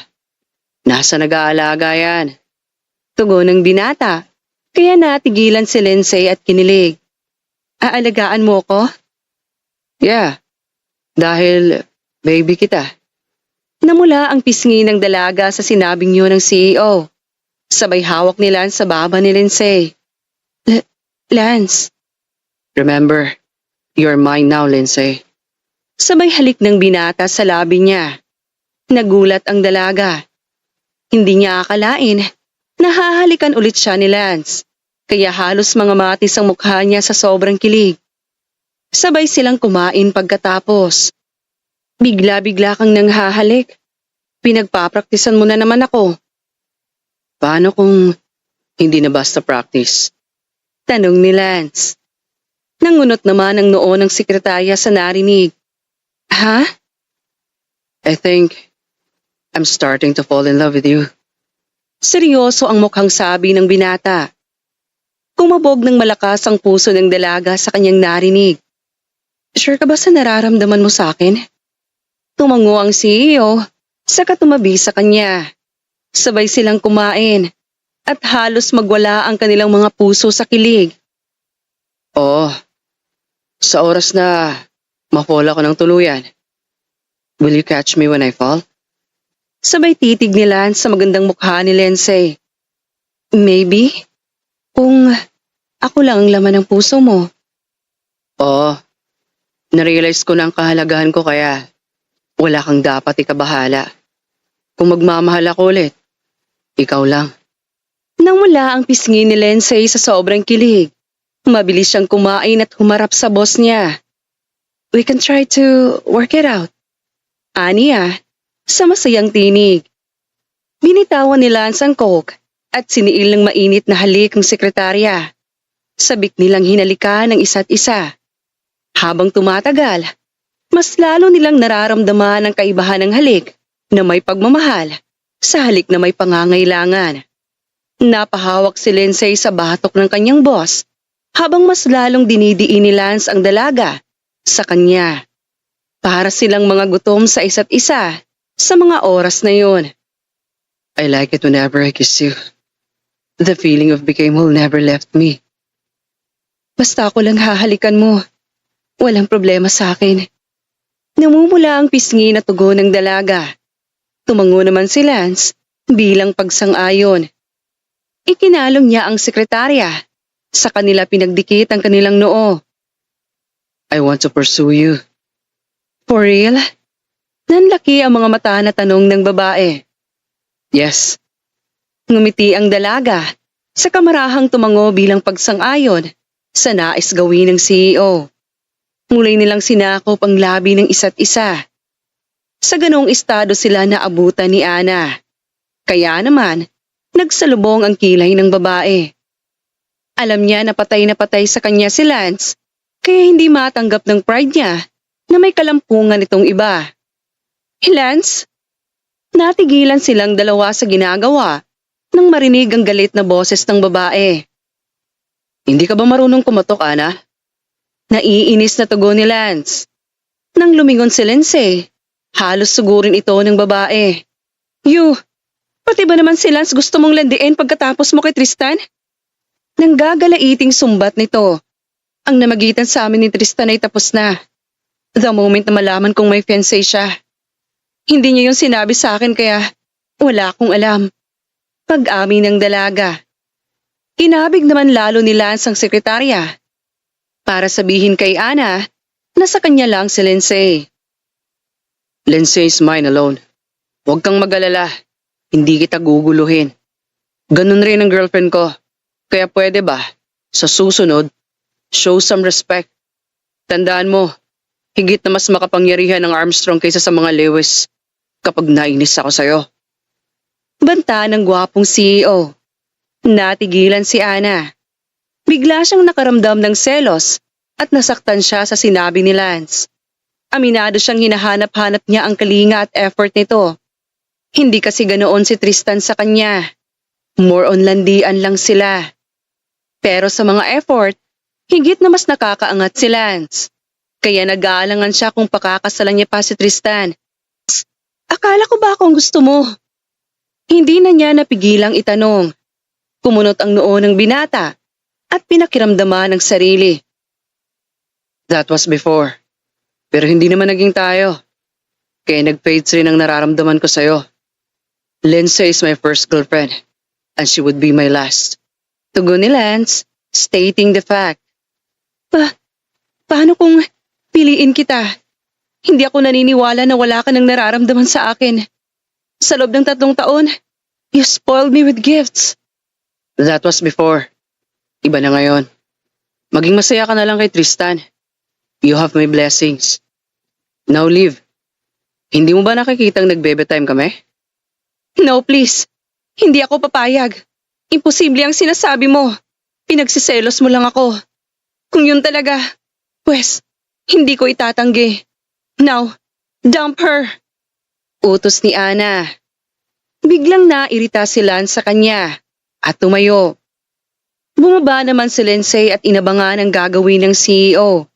Nasa nag-aalaga yan. Tugon ng binata, kaya natigilan si Lindsay at kinilig. Aalagaan mo ko? Yeah, dahil baby kita. Namula ang pisngi ng dalaga sa sinabing yun ng CEO. Sabay hawak ni Lance sa baba ni Lindsay. Lance. Remember, you're mine now, Lindsay. Sabay halik ng binata sa labi niya. Nagulat ang dalaga. Hindi niya akalain na hahalikan ulit siya ni Lance. Kaya halos mga matis ang mukha niya sa sobrang kilig. Sabay silang kumain pagkatapos. Bigla-bigla kang nanghahalik. Pinagpapraktisan mo na naman ako. Paano kung hindi na basta practice? Tanong ni Lance. Nangunot naman ang noo ng sekretarya sa narinig. Ha? I think I'm starting to fall in love with you. Seryoso ang mukhang sabi ng binata. Kumabog ng malakas ang puso ng dalaga sa kanyang narinig. Sure ka ba sa nararamdaman mo sa akin? Tumango ang CEO, saka tumabi sa kanya. Sabay silang kumain at halos magwala ang kanilang mga puso sa kilig. Oo, sa oras na ma-fall ako ng tuluyan. Will you catch me when I fall? Sabay titig ni Lance sa magandang mukha ni Lindsay. Maybe, kung ako lang ang laman ng puso mo. Oo, narealize ko na ang kahalagahan ko kaya wala kang dapat ikabahala. Kung magmamahal ako ulit, ikaw lang. Nang wala ang pisngi ni Lindsay sa sobrang kilig, mabilis siyang kumain at humarap sa boss niya. We can try to work it out. Aniya, sa masayang tinig. Binitawan ni Lance ang coke at siniil ng mainit na halik ng sekretarya. Sabik nilang hinalikan ng isa't isa. Habang tumatagal, mas lalo nilang nararamdaman ang kaibahan ng halik na may pagmamahal sa halik na may pangangailangan. Napahawak si Lindsay sa batok ng kanyang boss habang mas lalong dinidiin ni Lance ang dalaga sa kanya. Para silang mga gutom sa isa't isa sa mga oras na yun. I like it whenever I kiss you. The feeling of became whole never left me. Basta ako lang hahalikan mo. Walang problema sa akin. Namumula ang pisngi na tugon ng dalaga. Tumango naman si Lance bilang pagsang-ayon. Ikinalong niya ang sekretarya. Sa kanila pinagdikit ang kanilang noo. I want to pursue you. For real? Nanlaki ang mga mata na tanong ng babae. Yes. Ngumiti ang dalaga sa kamarahang tumango bilang pagsang-ayon sa nais gawin ng CEO. Mulay nilang sinakop ang labi ng isa't isa. Sa ganong estado sila naabutan ni Ana. Kaya naman, nagsalubong ang kilay ng babae. Alam niya na patay sa kanya si Lance, kaya hindi matanggap ng pride niya na may kalampungan itong iba. Lance? Natigilan silang dalawa sa ginagawa nang marinig ang galit na boses ng babae. Hindi ka ba marunong kumatok, Ana? Naiinis na tugon ni Lance. Nang lumingon si Lindsay, halos sugurin ito ng babae. You, pati ba naman si Lance gusto mong landiin pagkatapos mo kay Tristan? Nang gagalaiting sumbat nito, ang namagitan sa amin ni Tristan ay tapos na. The moment na malaman kong may fiancé siya. Hindi niya yung sinabi sa akin kaya wala akong alam. Pag-amin ng dalaga. Kinabig naman lalo ni Lance ang sekretarya. Para sabihin kay Ana na sa kanya lang si Lindsay. Lindsay is mine alone. Huwag kang mag-alala. Hindi kita guguluhin. Ganun rin ang girlfriend ko. Kaya pwede ba, sa susunod, show some respect. Tandaan mo, Higit na mas makapangyarihan ng Armstrong kaysa sa mga Lewis kapag nainis ako sa'yo. Banta ng gwapong CEO. Natigilan si Ana. Bigla siyang nakaramdam ng selos at nasaktan siya sa sinabi ni Lance. Aminado siyang hinahanap-hanap niya ang kalinga at effort nito. Hindi kasi ganoon si Tristan sa kanya. More on landian lang sila. Pero sa mga effort, higit na mas nakakaangat si Lance. Kaya nag-aalangan siya kung pakakasalan niya pa si Tristan. Akala ko ba kung gusto mo? Hindi na niya napigilang itanong. Kumunot ang noo ng binata at pinakiramdaman ng sarili. That was before. Pero hindi naman naging tayo. Kaya nag-fades rin ang nararamdaman ko sa'yo. Lindsay is my first girlfriend and she would be my last. Tugon ni Lance, stating the fact. Paano kung piliin kita? Hindi ako naniniwala na wala ka nang nararamdaman sa akin. Sa loob ng 3 taon, you spoiled me with gifts. That was before. Iba na ngayon. Maging masaya ka na lang kay Tristan. You have my blessings. Now leave. Hindi mo ba nakikitang nagbe time kami? No, please. Hindi ako papayag. Imposible ang sinasabi mo. Pinagsiselos mo lang ako. Kung yun talaga, pues, hindi ko itatanggi. Now, dump her. Utos ni Ana. Biglang nairita si Lance sa kanya at tumayo. Bumaba naman si Lindsay at inabangan ang gagawin ng CEO.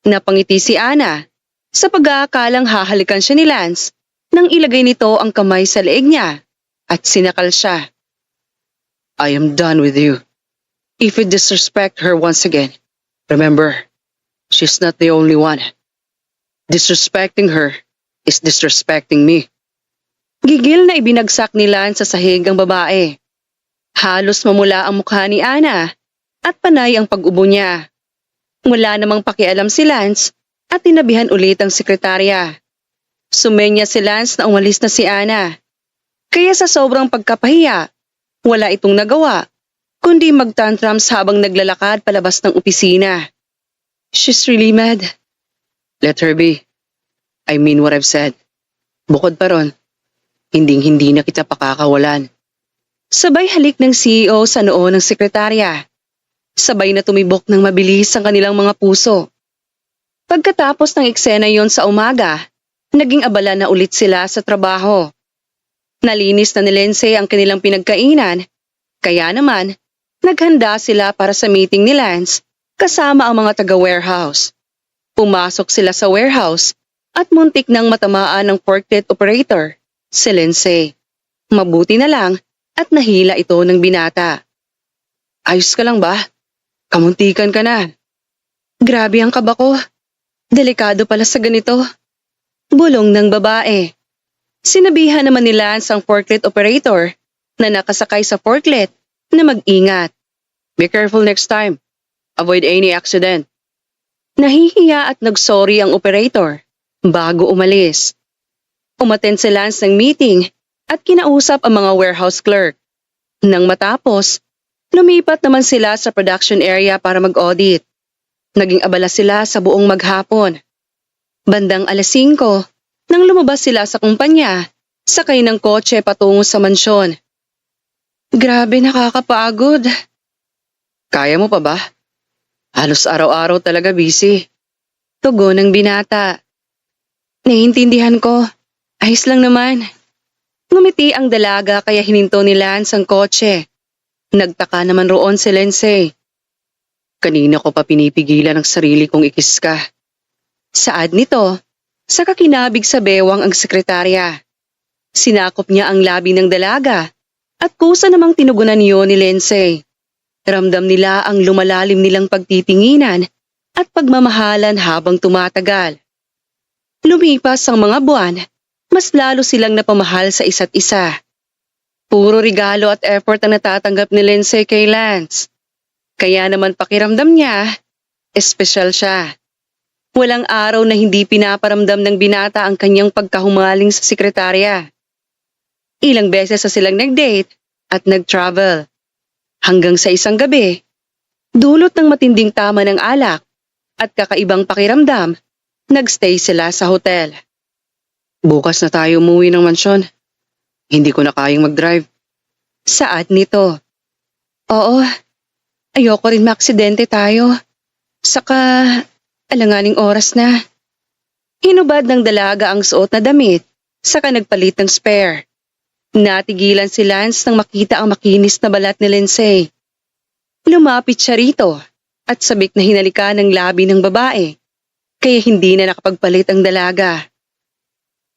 Napangiti si Ana sa pag-aakalang hahalikan siya ni Lance nang ilagay nito ang kamay sa leeg niya at sinakal siya. I am done with you. If you disrespect her once again, remember, she's not the only one. Disrespecting her is disrespecting me. Gigil na ibinagsak ni Lance sa sahig ang babae. Halos mamula ang mukha ni Ana at panay ang pag-ubo niya. Wala namang pakialam si Lance at tinabihan ulit ang sekretarya. Sumenya si Lance na umalis na si Ana. Kaya sa sobrang pagkapahiya, wala itong nagawa, kundi mag-tantrums habang naglalakad palabas ng opisina. She's really mad. Let her be. I mean what I've said. Bukod pa ron, hinding-hindi na kita pakakawalan. Sabay halik ng CEO sa noo ng sekretarya. Sabay na tumibok ng mabilis ang kanilang mga puso. Pagkatapos ng eksena yon sa umaga, naging abala na ulit sila sa trabaho. Nalinis na ni Lindsay ang kanilang pinagkainan, kaya naman, naghanda sila para sa meeting ni Lance kasama ang mga taga-warehouse. Pumasok sila sa warehouse at muntik nang matamaan ng forklift operator, si Lindsay. Mabuti na lang at nahila ito ng binata. Ayos ka lang ba? Kamuntikan ka na. Grabe ang kaba ko. Delikado pala sa ganito. Bulong ng babae. Sinabihan naman ni Lance ang forklift operator na nakasakay sa forklift na mag-ingat. Be careful next time. Avoid any accident. Nahihiya at nagsorry ang operator bago umalis. Umattend si Lance ng meeting at kinausap ang mga warehouse clerk. Nang matapos, lumipat naman sila sa production area para mag-audit. Naging abala sila sa buong maghapon. Bandang 5:00, nang lumabas sila sa kumpanya, sakay ng kotse patungo sa mansyon. Grabe, nakakapagod. Kaya mo pa ba? Halos araw-araw talaga busy. Tugon ng binata. Naiintindihan ko. Ayos lang naman. Ngumiti ang dalaga kaya hininto ni Lance ang kotse. Nagtaka naman roon si Lindsay. Kanina ko pa pinipigilan ang sarili kong ikis ka. Saad nito, sa kakinabig sa bewang ang sekretarya. Sinakop niya ang labi ng dalaga at kusa namang tinugunan niyo ni Lindsay. Ramdam nila ang lumalalim nilang pagtitinginan at pagmamahalan habang tumatagal. Lumipas ang mga buwan, mas lalo silang napamahal sa isa't isa. Puro regalo at effort ang natatanggap ni Lindsay kay Lance. Kaya naman pakiramdam niya, espesyal siya. Walang araw na hindi pinaparamdam ng binata ang kanyang pagkahumaling sa sekretarya. Ilang beses sa silang nag-date at nag-travel. Hanggang sa isang gabi, dulot ng matinding tama ng alak at kakaibang pakiramdam, Nagstay sila sa hotel. Bukas na tayo umuwi ng mansyon. Hindi ko na kayang mag-drive. Saad nito. Oo, ayoko rin maaksidente tayo. Saka, alanganing oras na. Hinubad ng dalaga ang suot na damit, saka nagpalit ng spare. Natigilan si Lance nang makita ang makinis na balat ni Lindsay. Lumapit siya rito at sabik na hinalikan ng labi ng babae, kaya hindi na nakapagpalit ang dalaga.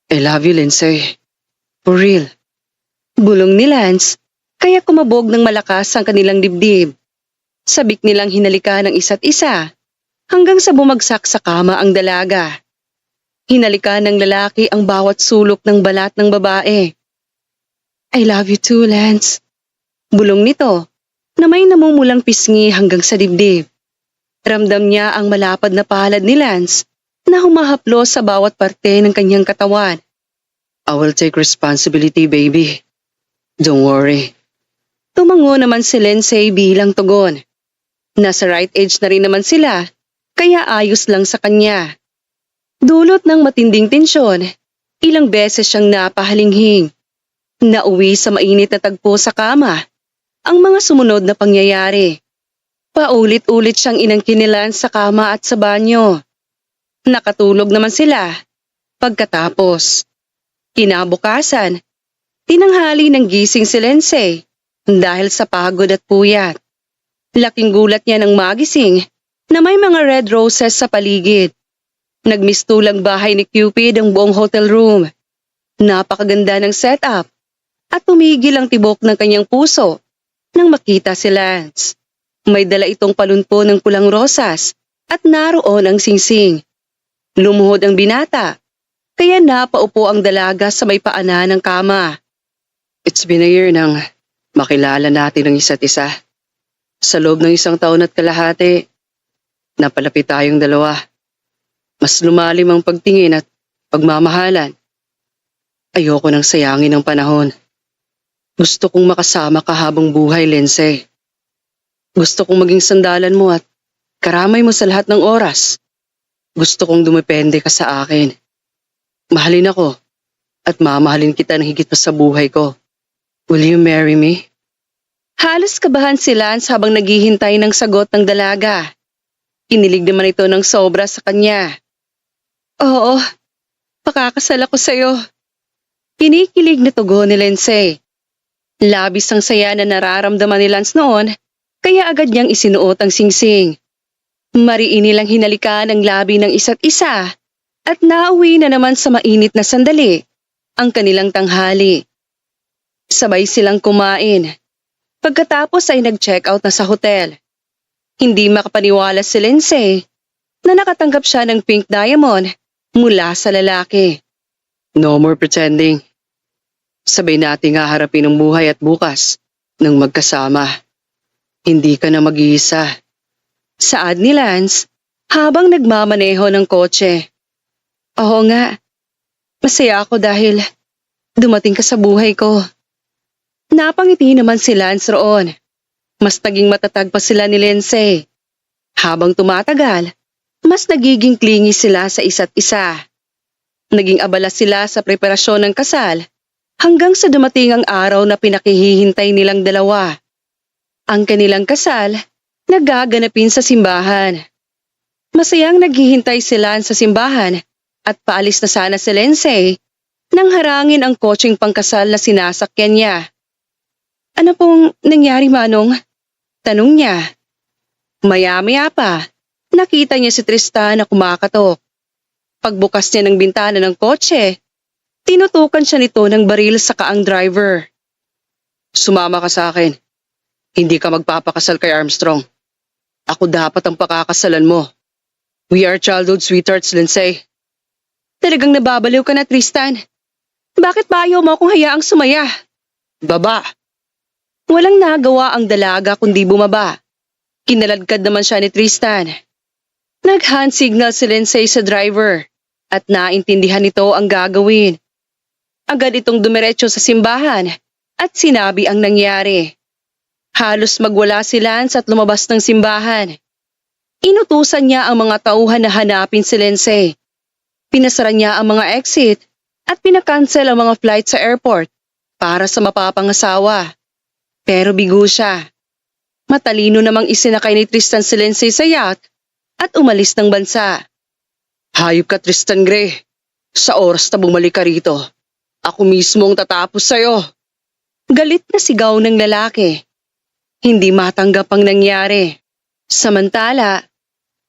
I love you, Lindsay. For real. Bulong ni Lance, kaya kumabog ng malakas ang kanilang dibdib. Sabik nilang hinalikan ng isa't isa, hanggang sa bumagsak sa kama ang dalaga. Hinalikan ng lalaki ang bawat sulok ng balat ng babae. I love you too, Lance. Bulong nito, na may namumulang pisngi hanggang sa dibdib. Ramdam niya ang malapad na palad ni Lance na humahaplos sa bawat parte ng kanyang katawan. I will take responsibility, baby. Don't worry. Tumango naman si Lindsay bilang tugon. Nasa right age na rin naman sila, kaya ayos lang sa kanya. Dulot ng matinding tensyon, ilang beses siyang napahalinghing. Nauwi sa mainit na tagpo sa kama ang mga sumunod na pangyayari. Paulit-ulit siyang inangkinilan sa kama at sa banyo. Nakatulog naman sila. Pagkatapos, kinabukasan, tinanghali ng gising si Lindsay dahil sa pagod at puyat. Laking gulat niya nang magising na may mga red roses sa paligid. Nagmistulang bahay ni Cupid ang buong hotel room. Napakaganda ng setup at tumigil ang tibok ng kanyang puso nang makita si Lance. May dala itong palunpo ng pulang rosas at naroon ang singsing. Lumuhod ang binata, kaya napaupo ang dalaga sa may paanan ng kama. It's been a year nang makilala natin ang isa't isa. Sa loob ng 1 taon at kalahati, napalapit tayong dalawa. Mas lumalim ang pagtingin at pagmamahalan. Ayoko nang sayangin ang panahon. Gusto kong makasama ka habang buhay, Lindsay. Gusto kong maging sandalan mo at karamay mo sa lahat ng oras. Gusto kong dumepende ka sa akin. Mahalin ako at mamahalin kita ng higit pa sa buhay ko. Will you marry me? Halos kabahan si Lance habang naghihintay ng sagot ng dalaga. Kinilig naman ito ng sobra sa kanya. Oo, pakakasal ako sa'yo. Kinikilig na tugon ni Lindsay. Labis ang saya na nararamdaman ni Lance noon, kaya agad niyang isinuot ang singsing. Mariin nilang hinalikan ang labi ng isa't isa at nauwi na naman sa mainit na sandali ang kanilang tanghali. Sabay silang kumain. Pagkatapos ay nag-check out na sa hotel. Hindi makapaniwala si Lindsay na nakatanggap siya ng pink diamond mula sa lalaki. No more pretending. Sabay nating haharapin ang buhay at bukas nang magkasama. Hindi ka na mag-iisa. Saad ni Lance habang nagmamaneho ng kotse. Oo nga, masaya ako dahil dumating ka sa buhay ko. Napangiti naman si Lance roon. Mas naging matatag pa sila ni Lindsay. Habang tumatagal, mas nagiging clingy sila sa isa't isa. Naging abala sila sa preparasyon ng kasal hanggang sa dumating ang araw na pinakihihintay nilang dalawa. Ang kanilang kasal, nagaganapin sa simbahan. Masayang naghihintay sila sa simbahan at paalis na sana si Lindsay nang harangin ang kotseng pangkasal na sinasakyan niya. Ano pong nangyari, Manong? Tanong niya. Maya-maya pa, nakita niya si Tristan na kumakatok. Pagbukas niya ng bintana ng kotse, tinutukan siya nito ng baril sa kaang driver. Sumama ka sa akin. Hindi ka magpapakasal kay Armstrong. Ako dapat ang pakakasalan mo. We are childhood sweethearts, Lindsay. Talagang nababaliw ka na, Tristan. Bakit ba ayaw mo akong hayaang sumaya? Baba. Walang nagawa ang dalaga kundi bumaba. Kinaladkad naman siya ni Tristan. Nag-hand signal si Lindsay sa driver at naintindihan nito ang gagawin. Agad itong dumiretso sa simbahan at sinabi ang nangyari. Halos magwala si Lance at lumabas ng simbahan. Inutusan niya ang mga tauhan na hanapin si Lindsay Pinasara niya ang mga exit at pinakancel ang mga flight sa airport para sa mapapangasawa. Pero bigo siya. Matalino namang isinakay ni Tristan si Lindsay sa yacht at umalis ng bansa. Hayop ka, Tristan Gray. Sa oras na bumalik ka rito, ako mismo ang tatapos sa'yo. Galit na sigaw ng lalaki. Hindi matanggap ang nangyari. Samantala,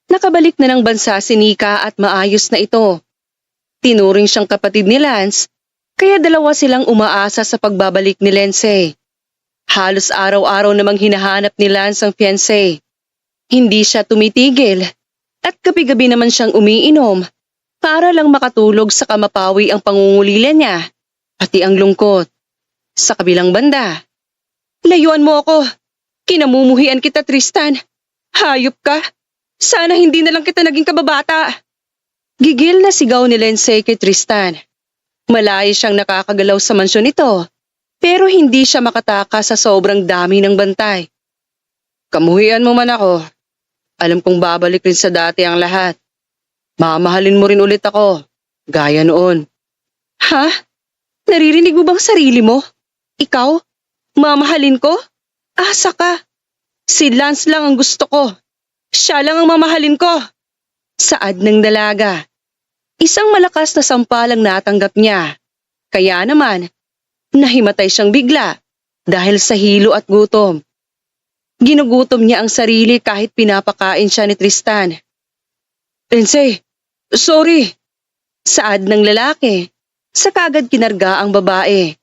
nakabalik na ng bansa si Nika at maayos na ito. Tinuring siyang kapatid ni Lance, kaya dalawa silang umaasa sa pagbabalik ni Lindsay. Halos araw-araw namang hinahanap ni Lance ang fiancé. Hindi siya tumitigil at gabi-gabi naman siyang umiinom para lang makatulog sa kamapawi ang pangungulila niya, pati ang lungkot. Sa kabilang banda, layuan mo ako. Kinamumuhian kita, Tristan. Hayop ka. Sana hindi na lang kita naging kababata. Gigil na sigaw ni Lindsay kay Tristan. Malayo siyang nakakagalaw sa mansyon nito, pero hindi siya makatakas sa sobrang dami ng bantay. Kamuhian mo man ako. Alam kong babalik rin sa dati ang lahat. Mamahalin mo rin ulit ako, gaya noon. Ha? Naririnig mo bang sarili mo? Ikaw? Mamahalin ko? Asa ka? Si Lance lang ang gusto ko. Siya lang ang mamahalin ko. Saad ng dalaga. Isang malakas na sampalang natanggap niya. Kaya naman, nahimatay siyang bigla dahil sa hilo at gutom. Ginugutom niya ang sarili kahit pinapakain siya ni Tristan. Lindsay, sorry. Saad ng lalaki. Sa kagad kinarga ang babae.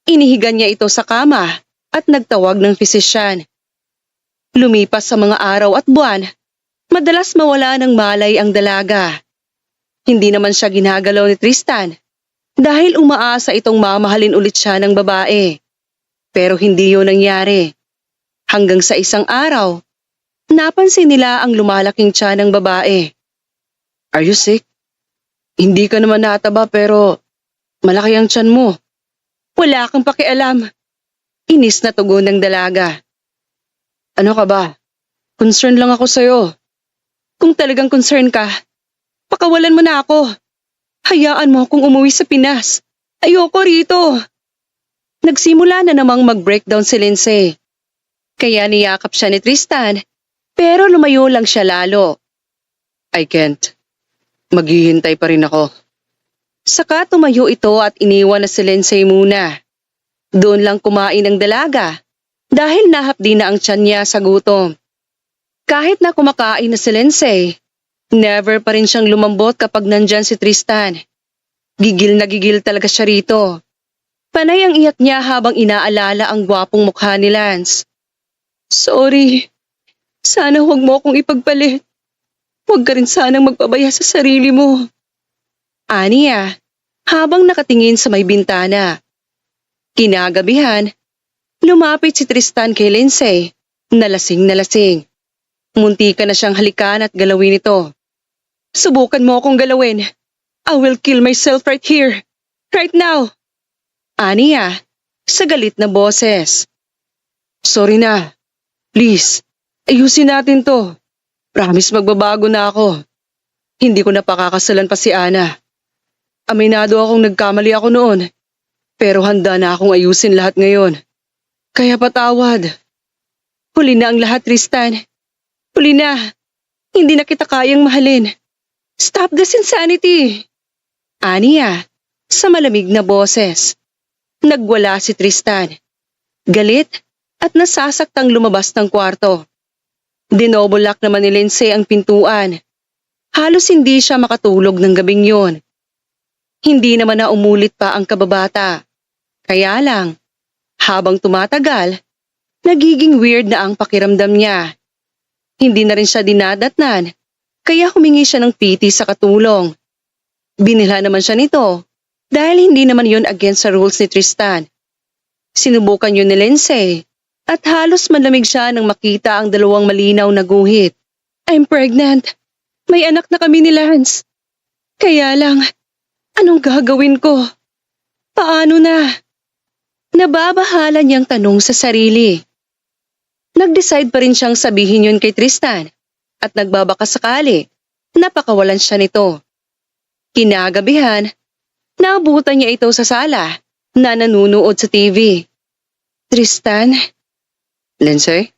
Inihigan niya ito sa kama at nagtawag ng pisisyan. Lumipas sa mga araw at buwan, madalas mawala ng malay ang dalaga. Hindi naman siya ginagalaw ni Tristan dahil umaasa itong mamahalin ulit siya ng babae. Pero hindi yun nangyari. Hanggang sa isang araw, napansin nila ang lumalaking tiyan ng babae. Are you sick? Hindi ka naman nataba pero malaki ang tiyan mo. Wala kang pakialam. Inis na tugon ng dalaga. Ano ka ba? Concern lang ako sa'yo. Kung talagang concern ka, pakawalan mo na ako. Hayaan mo akong umuwi sa Pinas. Ayoko rito. Nagsimula na namang mag-breakdown si Lindsay. Kaya niyakap siya ni Tristan, pero lumayo lang siya lalo. I can't. Maghihintay pa rin ako. Saka tumayo ito at iniwan na si Lindsay muna. Doon lang kumain ang dalaga dahil nahapdi na ang tiyan niya sa gutom. Kahit na kumakain na si Lindsay, never pa rin siyang lumambot kapag nandyan si Tristan. Gigil na gigil talaga siya rito. Panay ang iyak niya habang inaalala ang gwapong mukha ni Lance. Sorry. Sana huwag mo akong ipagpalit. Huwag ka rin sanang magpabaya sa sarili mo. Aniya, habang nakatingin sa may bintana. Kinagabihan, lumapit si Tristan kay Lindsay, nalasing na lasing. Munti ka na siyang halikan at galawin ito. Subukan mo akong galawin. I will kill myself right here. Right now. Aniya, sa galit na boses. Sorry na. Please, ayusin natin to. Promise magbabago na ako. Hindi ko na pakakasalan pa si Ana. Aminado akong nagkamali ako noon. Pero handa na akong ayusin lahat ngayon. Kaya patawad. Huli na ang lahat, Tristan. Huli na. Hindi na kita kayang mahalin. Stop this insanity. Aniya, sa malamig na boses. Nagwala si Tristan. Galit at nasasaktang lumabas ng kwarto. Dinoblock naman ni Lindsay ang pintuan. Halos hindi siya makatulog ng gabing yon. Hindi naman na umulit pa ang kababata. Kaya lang, habang tumatagal, nagiging weird na ang pakiramdam niya. Hindi na rin siya dinadatnan, kaya humingi siya ng piti sa katulong. Binilhan naman siya nito dahil hindi naman yun against sa rules ni Tristan. Sinubukan yun ni Lindsay at halos malamig siya nang makita ang dalawang malinaw na guhit. I'm pregnant. May anak na kami ni Lance. Kaya lang, anong gagawin ko? Paano na? Nababahala niyang tanong sa sarili. Nag-decide pa rin siyang sabihin yun kay Tristan at nagbabaka sakali napakawalan siya nito. Kinagabihan, naabutan niya ito sa sala na nanunood sa TV. Tristan? Lindsay,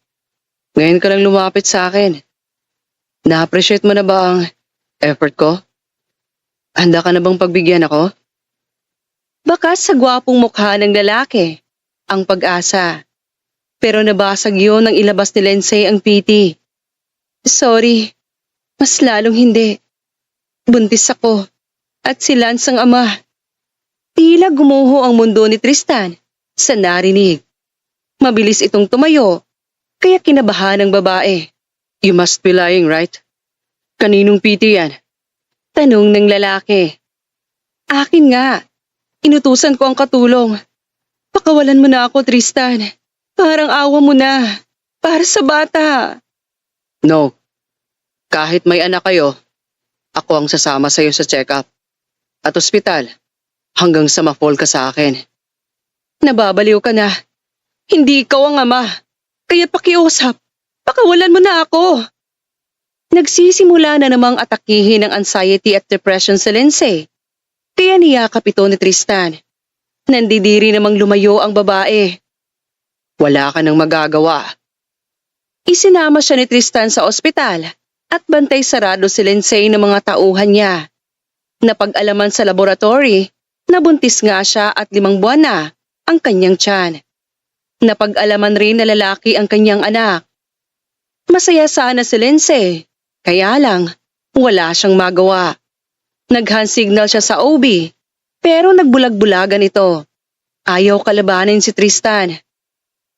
ngayon ka lang lumapit sa akin. Na-appreciate mo na ba ang effort ko? Handa ka na bang pagbigyan ako? Bakas sa gwapong mukha ng lalaki, ang pag-asa. Pero nabasag yun nang ilabas ni Lindsay ang piti. Sorry, mas lalong hindi. Buntis ako at si Lance ang ama. Tila gumuho ang mundo ni Tristan sa narinig. Mabilis itong tumayo, kaya kinabahan ng babae. You must be lying, right? Kaninong piti yan? Tanong ng lalaki. Akin nga. Inutusan ko ang katulong. Pakawalan mo na ako, Tristan. Parang awa mo na. Para sa bata. No. Kahit may anak kayo, ako ang sasama sa'yo sa check-up. At ospital, hanggang sa ma-fall ka sa akin. Nababaliw ka na. Hindi ikaw ang ama. Kaya pakiusap. Pakawalan mo na ako. Nagsisimula na namang atakihin ng anxiety at depression sa Lindsay. Kaya niyakap ito ni Tristan. Nandidiri namang lumayo ang babae. Wala ka nang magagawa. Isinama siya ni Tristan sa ospital at bantay sarado si Lindsay ng mga tauhan niya. Napag-alaman sa laboratory na buntis nga siya at 5 buwan na ang kanyang tiyan. Napag-alaman rin na lalaki ang kanyang anak. Masaya sana si Lindsay, kaya lang wala siyang magawa. Nag-hand signal siya sa OB, pero nagbulag-bulagan ito. Ayaw kalabanin si Tristan.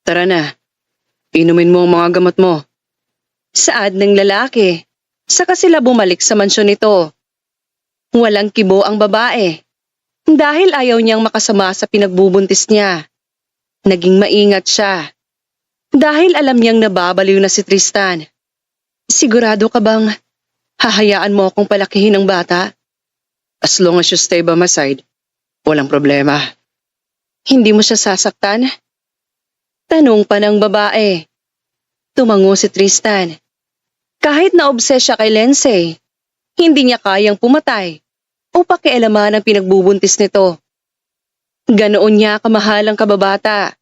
Tara na, inumin mo ang mga gamot mo. Saad ng lalaki, saka sila bumalik sa mansyon nito. Walang kibo ang babae, dahil ayaw niyang makasama sa pinagbubuntis niya. Naging maingat siya, dahil alam niyang nababaliw na si Tristan. Sigurado ka bang hahayaan mo akong palakihin ng bata? As long as you stay by my side, walang problema. Hindi mo siya sasaktan? Tanong pa ng babae. Tumango si Tristan. Kahit na-obses siya kay Lindsay, hindi niya kayang pumatay o pakialaman ang pinagbubuntis nito. Ganoon niya kamahal ang kababata.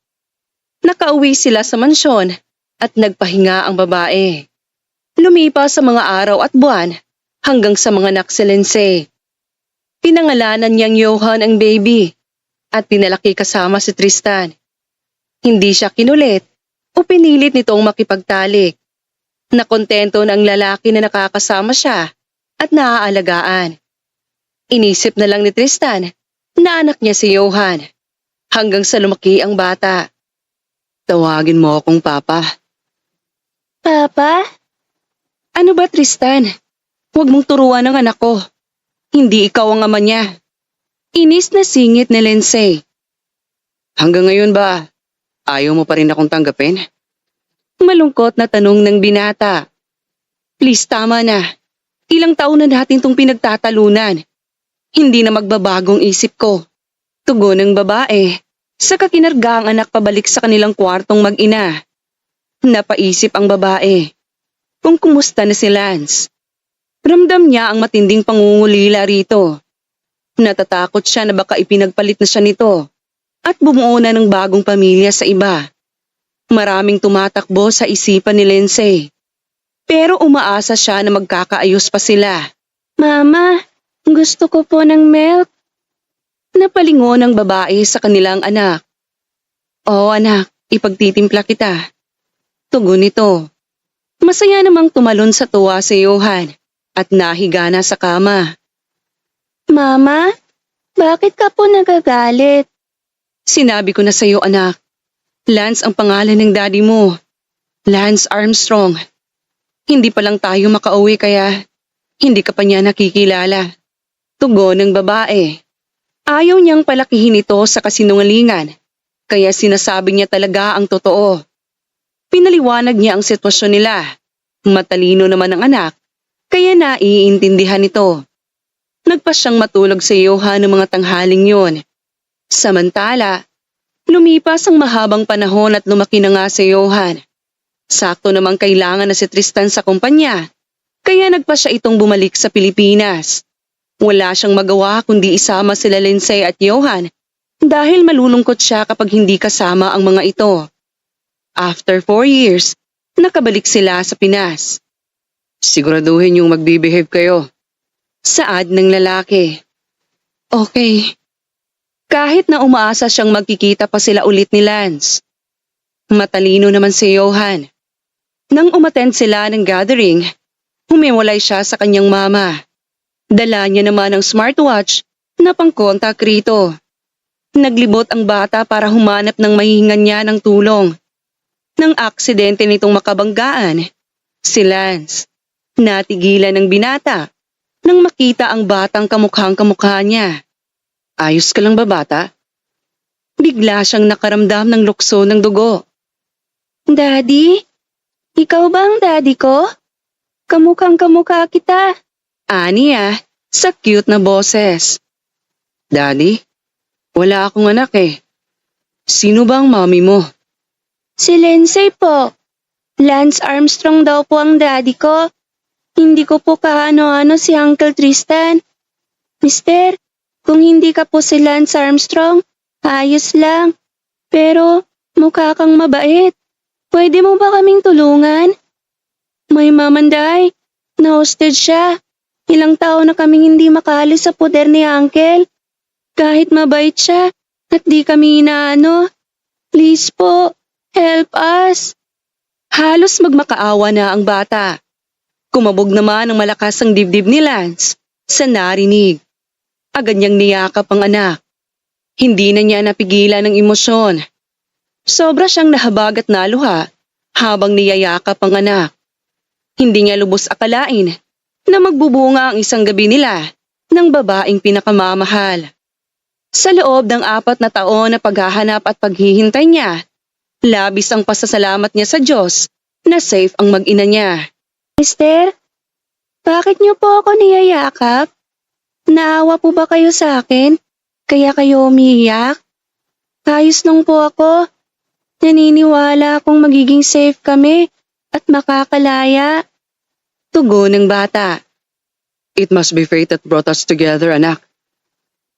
Nakauwi sila sa mansyon at nagpahinga ang babae. Lumipas sa mga araw at buwan hanggang sa mga anak si Lindsay. Pinangalanan niyang Johan ang baby at pinalaki kasama si Tristan. Hindi siya kinulit o pinilit nitong makipagtalik. Nakontento na ang lalaki na nakakasama siya at naaalagaan. Inisip na lang ni Tristan na anak niya si Johan hanggang sa lumaki ang bata. Tawagin mo akong Papa. Papa? Ano ba, Tristan? Huwag mong turuan ang anak ko. Hindi ikaw ang ama niya. Inis na singit ni Lindsay. Hanggang ngayon ba, ayaw mo pa rin akong tanggapin? Malungkot na tanong ng binata. Please, tama na. Ilang taon na natin tong pinagtatalunan. Hindi na magbabagong isip ko. Tugon ng babae, saka kinarga ang anak pabalik sa kanilang kwartong mag-ina. Napaisip ang babae kung kumusta na si Lance. Ramdam niya ang matinding pangungulila rito. Natatakot siya na baka ipinagpalit na siya nito at bumuo na ng bagong pamilya sa iba. Maraming tumatakbo sa isipan ni Lindsay. Pero umaasa siya na magkakaayos pa sila. Mama, gusto ko po ng milk. Napalingon ng babae sa kanilang anak. Oo anak, ipagtitimpla kita. Tugon nito. Masaya namang tumalon sa tuwa si Johan at nahiga na sa kama. Mama, bakit ka po nagagalit? Sinabi ko na sa iyo anak. Lance ang pangalan ng daddy mo. Lance Armstrong. Hindi pa lang tayo makauwi kaya hindi ka pa niya nakikilala. Tugon ng babae. Ayaw niyang palakihin ito sa kasinungalingan, kaya sinasabi niya talaga ang totoo. Pinaliwanag niya ang sitwasyon nila. Matalino naman ang anak, kaya naiintindihan ito. Nagpa siyang matulog sa Johan ng mga tanghaling yun. Samantala, lumipas ang mahabang panahon at lumaki na nga si Johan. Sakto namang kailangan na si Tristan sa kumpanya, kaya nagpa siya itong bumalik sa Pilipinas. Wala siyang magawa kundi isama sila Lindsay at Johan dahil malulungkot siya kapag hindi kasama ang mga ito. After 4 years, nakabalik sila sa Pinas. Siguraduhin yung magbibehave kayo. Saad ng lalaki. Okay. Kahit na umaasa siyang magkikita pa sila ulit ni Lance. Matalino naman si Johan. Nang umattend sila ng gathering, humiwalay siya sa kanyang mama. Dala niya naman ang smartwatch na pang-contact rito. Naglibot ang bata para humanap ng mahihingan niya ng tulong. Nang aksidente nitong makabanggaan, si Lance, natigilan ng binata nang makita ang batang kamukhang kamukha niya. Ayos ka lang ba, bata? Bigla siyang nakaramdam ng lukso ng dugo. Daddy? Ikaw ba ang daddy ko? Kamukhang kamukha kita. Aniya, sa cute na boses. Daddy? Wala akong anak eh. Sino ba ang mommy mo? Si Lindsay po. Lance Armstrong daw po ang daddy ko. Hindi ko po kaano-ano si Uncle Tristan. Mister, kung hindi ka po si Lance Armstrong, ayos lang. Pero mukha kang mabait. Pwede mo ba kaming tulungan? May mamanday. Na-hostage siya. Ilang taon na kaming hindi makaalis sa poder ni Uncle. Kahit mabait siya at di kami inaano. Please po, help us. Halos magmakaawa na ang bata. Kumabog naman ang malakas ang dibdib ni Lance sa narinig. Agad niyang niyakap ang anak. Hindi na niya napigilan ang emosyon. Sobra siyang nahabag at naluha habang niyayakap ang anak. Hindi niya lubos akalain na magbubunga ang isang gabi nila ng babaeng pinakamamahal. Sa loob ng 4 na taon na paghahanap at paghihintay niya, labis ang pasasalamat niya sa Diyos na safe ang mag-ina niya. Mister, bakit niyo po ako niyayakap? Naawa po ba kayo sa akin? Kaya kayo umiiyak? Ayos lang po ako. Naniniwala akong magiging safe kami at makakalaya. Tugon ng bata. It must be fate that brought us together, anak.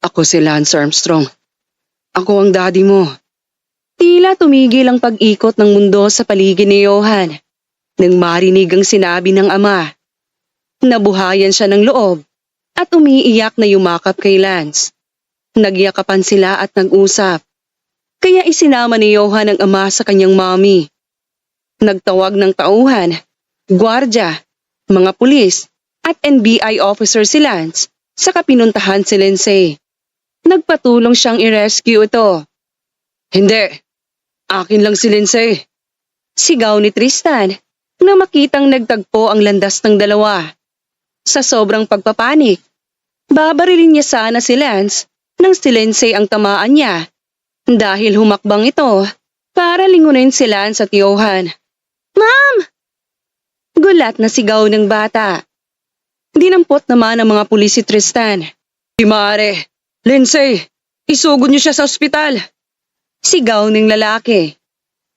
Ako si Lance Armstrong. Ako ang daddy mo. Tila tumigil ang pag-ikot ng mundo sa paligid ni Johan nang marinig ang sinabi ng ama. Nabuhayan siya ng loob at umiiyak na yumakap kay Lance. Nagyakapan sila at nag-usap. Kaya isinama ni Johan ang ama sa kanyang mommy. Nagtawag ng tauhan, gwardya, mga pulis at NBI officer si Lance saka pinuntahan si Lindsay. Nagpatulong siyang i-rescue ito. Hindi, akin lang si Lindsay. Sigaw ni Tristan na makitang nagtagpo ang landas ng dalawa. Sa sobrang pagpapanik, babarilin niya sana si Lance nang si Lindsay ang tamaan niya dahil humakbang ito para lingunin si Lance at Johan. Ma'am! Gulat na sigaw ng bata. Dinampot naman ang mga pulis si Tristan. Si Mare, Lindsay, isugod niyo siya sa ospital. Sigaw ng lalaki.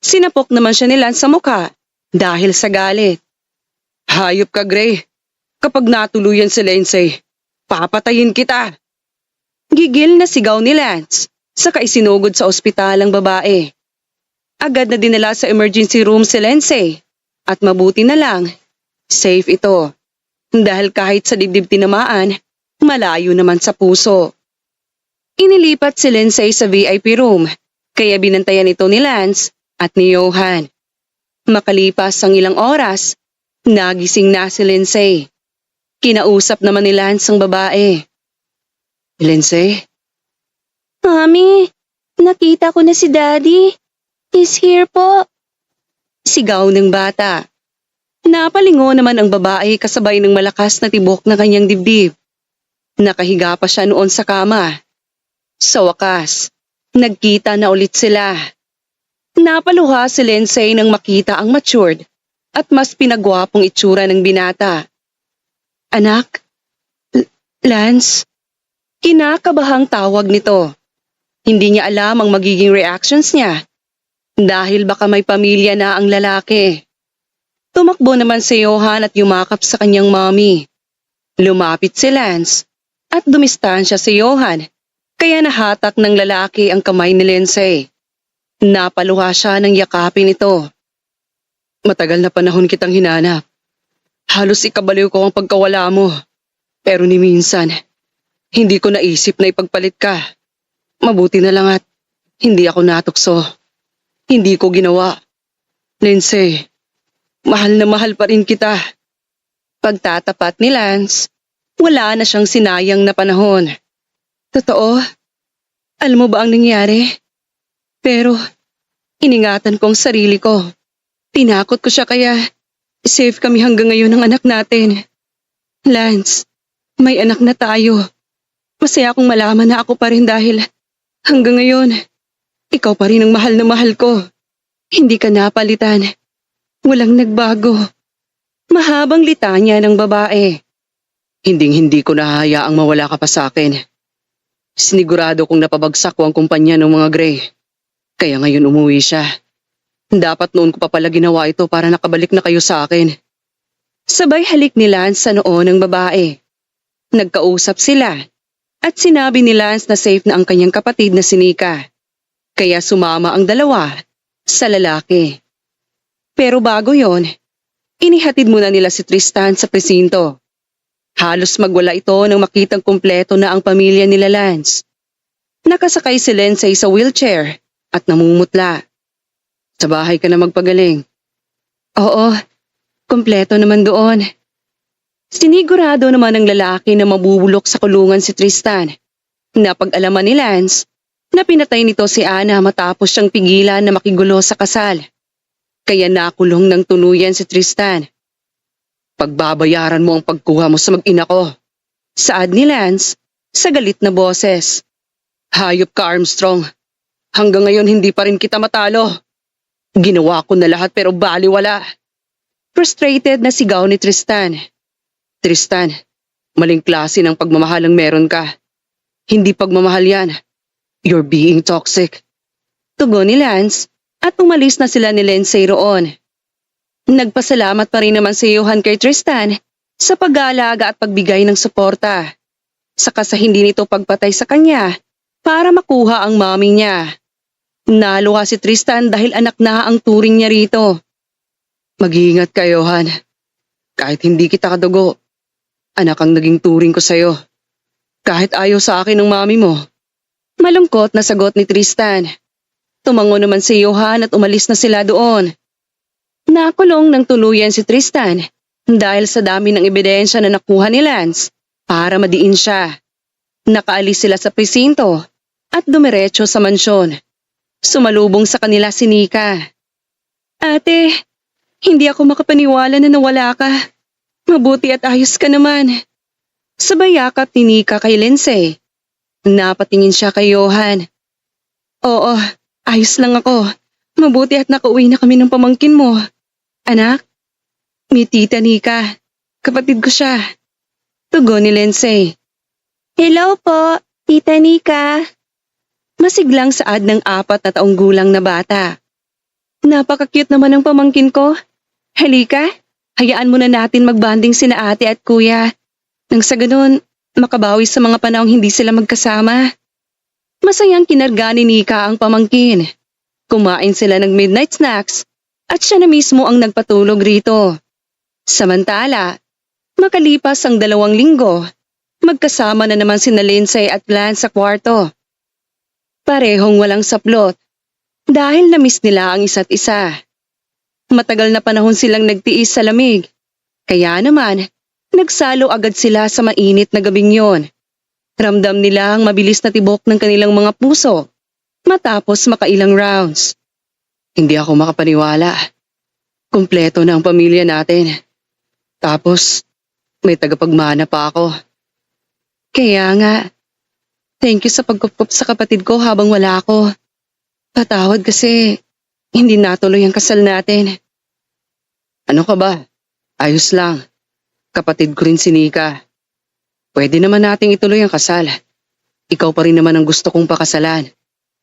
Sinapok naman siya ni Lance sa mukha dahil sa galit. Hayop ka, Gray. Kapag natuluyan si Lindsay, papatayin kita. Gigil na sigaw ni Lance, saka isinugod sa ospital ang babae. Agad na dinala sa emergency room si Lindsay at mabuti na lang, safe ito. Dahil kahit sa dibdib tinamaan, malayo naman sa puso. Inilipat si Lindsay sa VIP room, kaya binantayan ito ni Lance at ni Johan. Makalipas ang ilang oras, nagising na si Lindsay. Kinausap naman ni Lance ang babae. Lindsay? Mami, nakita ko na si Daddy. He's here po. Sigaw ng bata. Napalingo naman ang babae kasabay ng malakas na tibok na kanyang dibdib. Nakahiga pa siya noon sa kama. Sa wakas, nagkita na ulit sila. Napaluha si Lindsay nang makita ang matured at mas pinagwapong itsura ng binata. Anak? Lance? Kinakabahang tawag nito. Hindi niya alam ang magiging reactions niya dahil baka may pamilya na ang lalaki. Tumakbo naman si Johan at yumakap sa kanyang mommy. Lumapit si Lance at dumistansya si Johan, kaya nahatak ng lalaki ang kamay ni Lindsay. Napaluha siya ng yakapin ito. Matagal na panahon kitang hinanap. Halos ikabaliw ko ang pagkawala mo. Pero ni minsan, hindi ko naisip na ipagpalit ka. Mabuti na lang at hindi ako natukso. Hindi ko ginawa. Lindsay, mahal na mahal pa rin kita. Pagtatapat ni Lance, wala na siyang sinayang na panahon. Totoo? Alam mo ba ang nangyari? Pero, iningatan ko ang sarili ko. Tinakot ko siya kaya safe kami hanggang ngayon ng anak natin. Lance, may anak na tayo. Masaya akong malaman na ako pa rin dahil hanggang ngayon, ikaw pa rin ang mahal na mahal ko. Hindi ka napalitan. Walang nagbago. Mahabang litanya ng babae. Hinding-hindi ko nahahayaang mawala ka pa sa akin. Sinigurado kong napabagsak ko ang kumpanya ng mga Gray. Kaya ngayon umuwi siya. Dapat noon ko pa pala ginawa ito para nakabalik na kayo sa akin. Sabay halik ni Lance sa noo ng babae. Nagkausap sila at sinabi ni Lance na safe na ang kanyang kapatid na si Nika. Kaya sumama ang dalawa sa lalaki. Pero bago yon, inihatid muna nila si Tristan sa presinto. Halos magwala ito nang makitang kumpleto na ang pamilya nila Lance. Nakasakay si Lindsay sa wheelchair at namumutla. Sa bahay ka na magpagaling. Oo, kumpleto naman doon. Sinigurado naman ng lalaki na mabubulok sa kulungan si Tristan. Napag-alaman ni Lance na pinatay nito si Ana matapos siyang pigilan na makigulo sa kasal. Kaya nakulong ng tuluyan si Tristan. Pagbabayaran mo ang pagkuha mo sa mag-ina ko. Saad ni Lance sa galit na boses. Hayop ka, Armstrong. Hanggang ngayon hindi pa rin kita matalo. Ginawa ko na lahat pero baliwala. Frustrated na sigaw ni Tristan. Tristan, maling klase ng pagmamahal ang meron ka. Hindi pagmamahal yan. You're being toxic. Tugon ni Lance at umalis na sila ni Lindsay roon. Nagpasalamat pa rin naman si Johan kay Tristan sa pag-aalaga at pagbigay ng suporta. Saka sa hindi nito pagpatay sa kanya para makuha ang mami niya. Naluha si Tristan dahil anak na ang turing niya rito. Mag-iingat ka, Johan. Kahit hindi kita kadugo, anak ang naging turing ko sa'yo. Kahit ayaw sa akin ng mami mo. Malungkot na sagot ni Tristan. Tumango naman si Johan at umalis na sila doon. Nakulong ng tuluyan si Tristan dahil sa dami ng ebidensya na nakuha ni Lance para madiin siya. Nakaalis sila sa presinto at dumiretso sa mansyon. Sumalubong sa kanila si Nika. Ate, hindi ako makapaniwala na nawala ka. Mabuti at ayos ka naman. Sabay yakap ni Nika kay Lindsay. Napatingin siya kay Johan. Oo, ayos lang ako. Mabuti at nakauwi na kami ng pamangkin mo. Anak, may tita Nika. Kapatid ko siya. Tugon ni Lindsay. Hello po, tita Nika. Masiglang saad ng 4 na taong gulang na bata. Napaka-cute naman ang pamangkin ko. Halika, hayaan muna natin magbanding sina ate at kuya. Nang sa ganun, makabawi sa mga panahong hindi sila magkasama. Masayang kinarga ni Nika ang pamangkin. Kumain sila ng midnight snacks at siya na mismo ang nagpatulog rito. Samantala, makalipas ang 2 linggo, magkasama na naman sina Lindsay at Lance sa kwarto. Parehong walang saplot dahil na-miss nila ang isa't isa. Matagal na panahon silang nagtiis sa lamig, kaya naman nagsalo agad sila sa mainit na gabing yon. Ramdam nila ang mabilis na tibok ng kanilang mga puso matapos makailang rounds. Hindi ako makapaniwala. Kumpleto na ang pamilya natin. Tapos may tagapagmana pa ako. Kaya nga, thank you sa pagkupkup sa kapatid ko habang wala ako. Patawad kasi hindi natuloy ang kasal natin. Ano ka ba? Ayos lang. Kapatid ko rin si Nika. Pwede naman nating ituloy ang kasal. Ikaw pa rin naman ang gusto kong pakasalan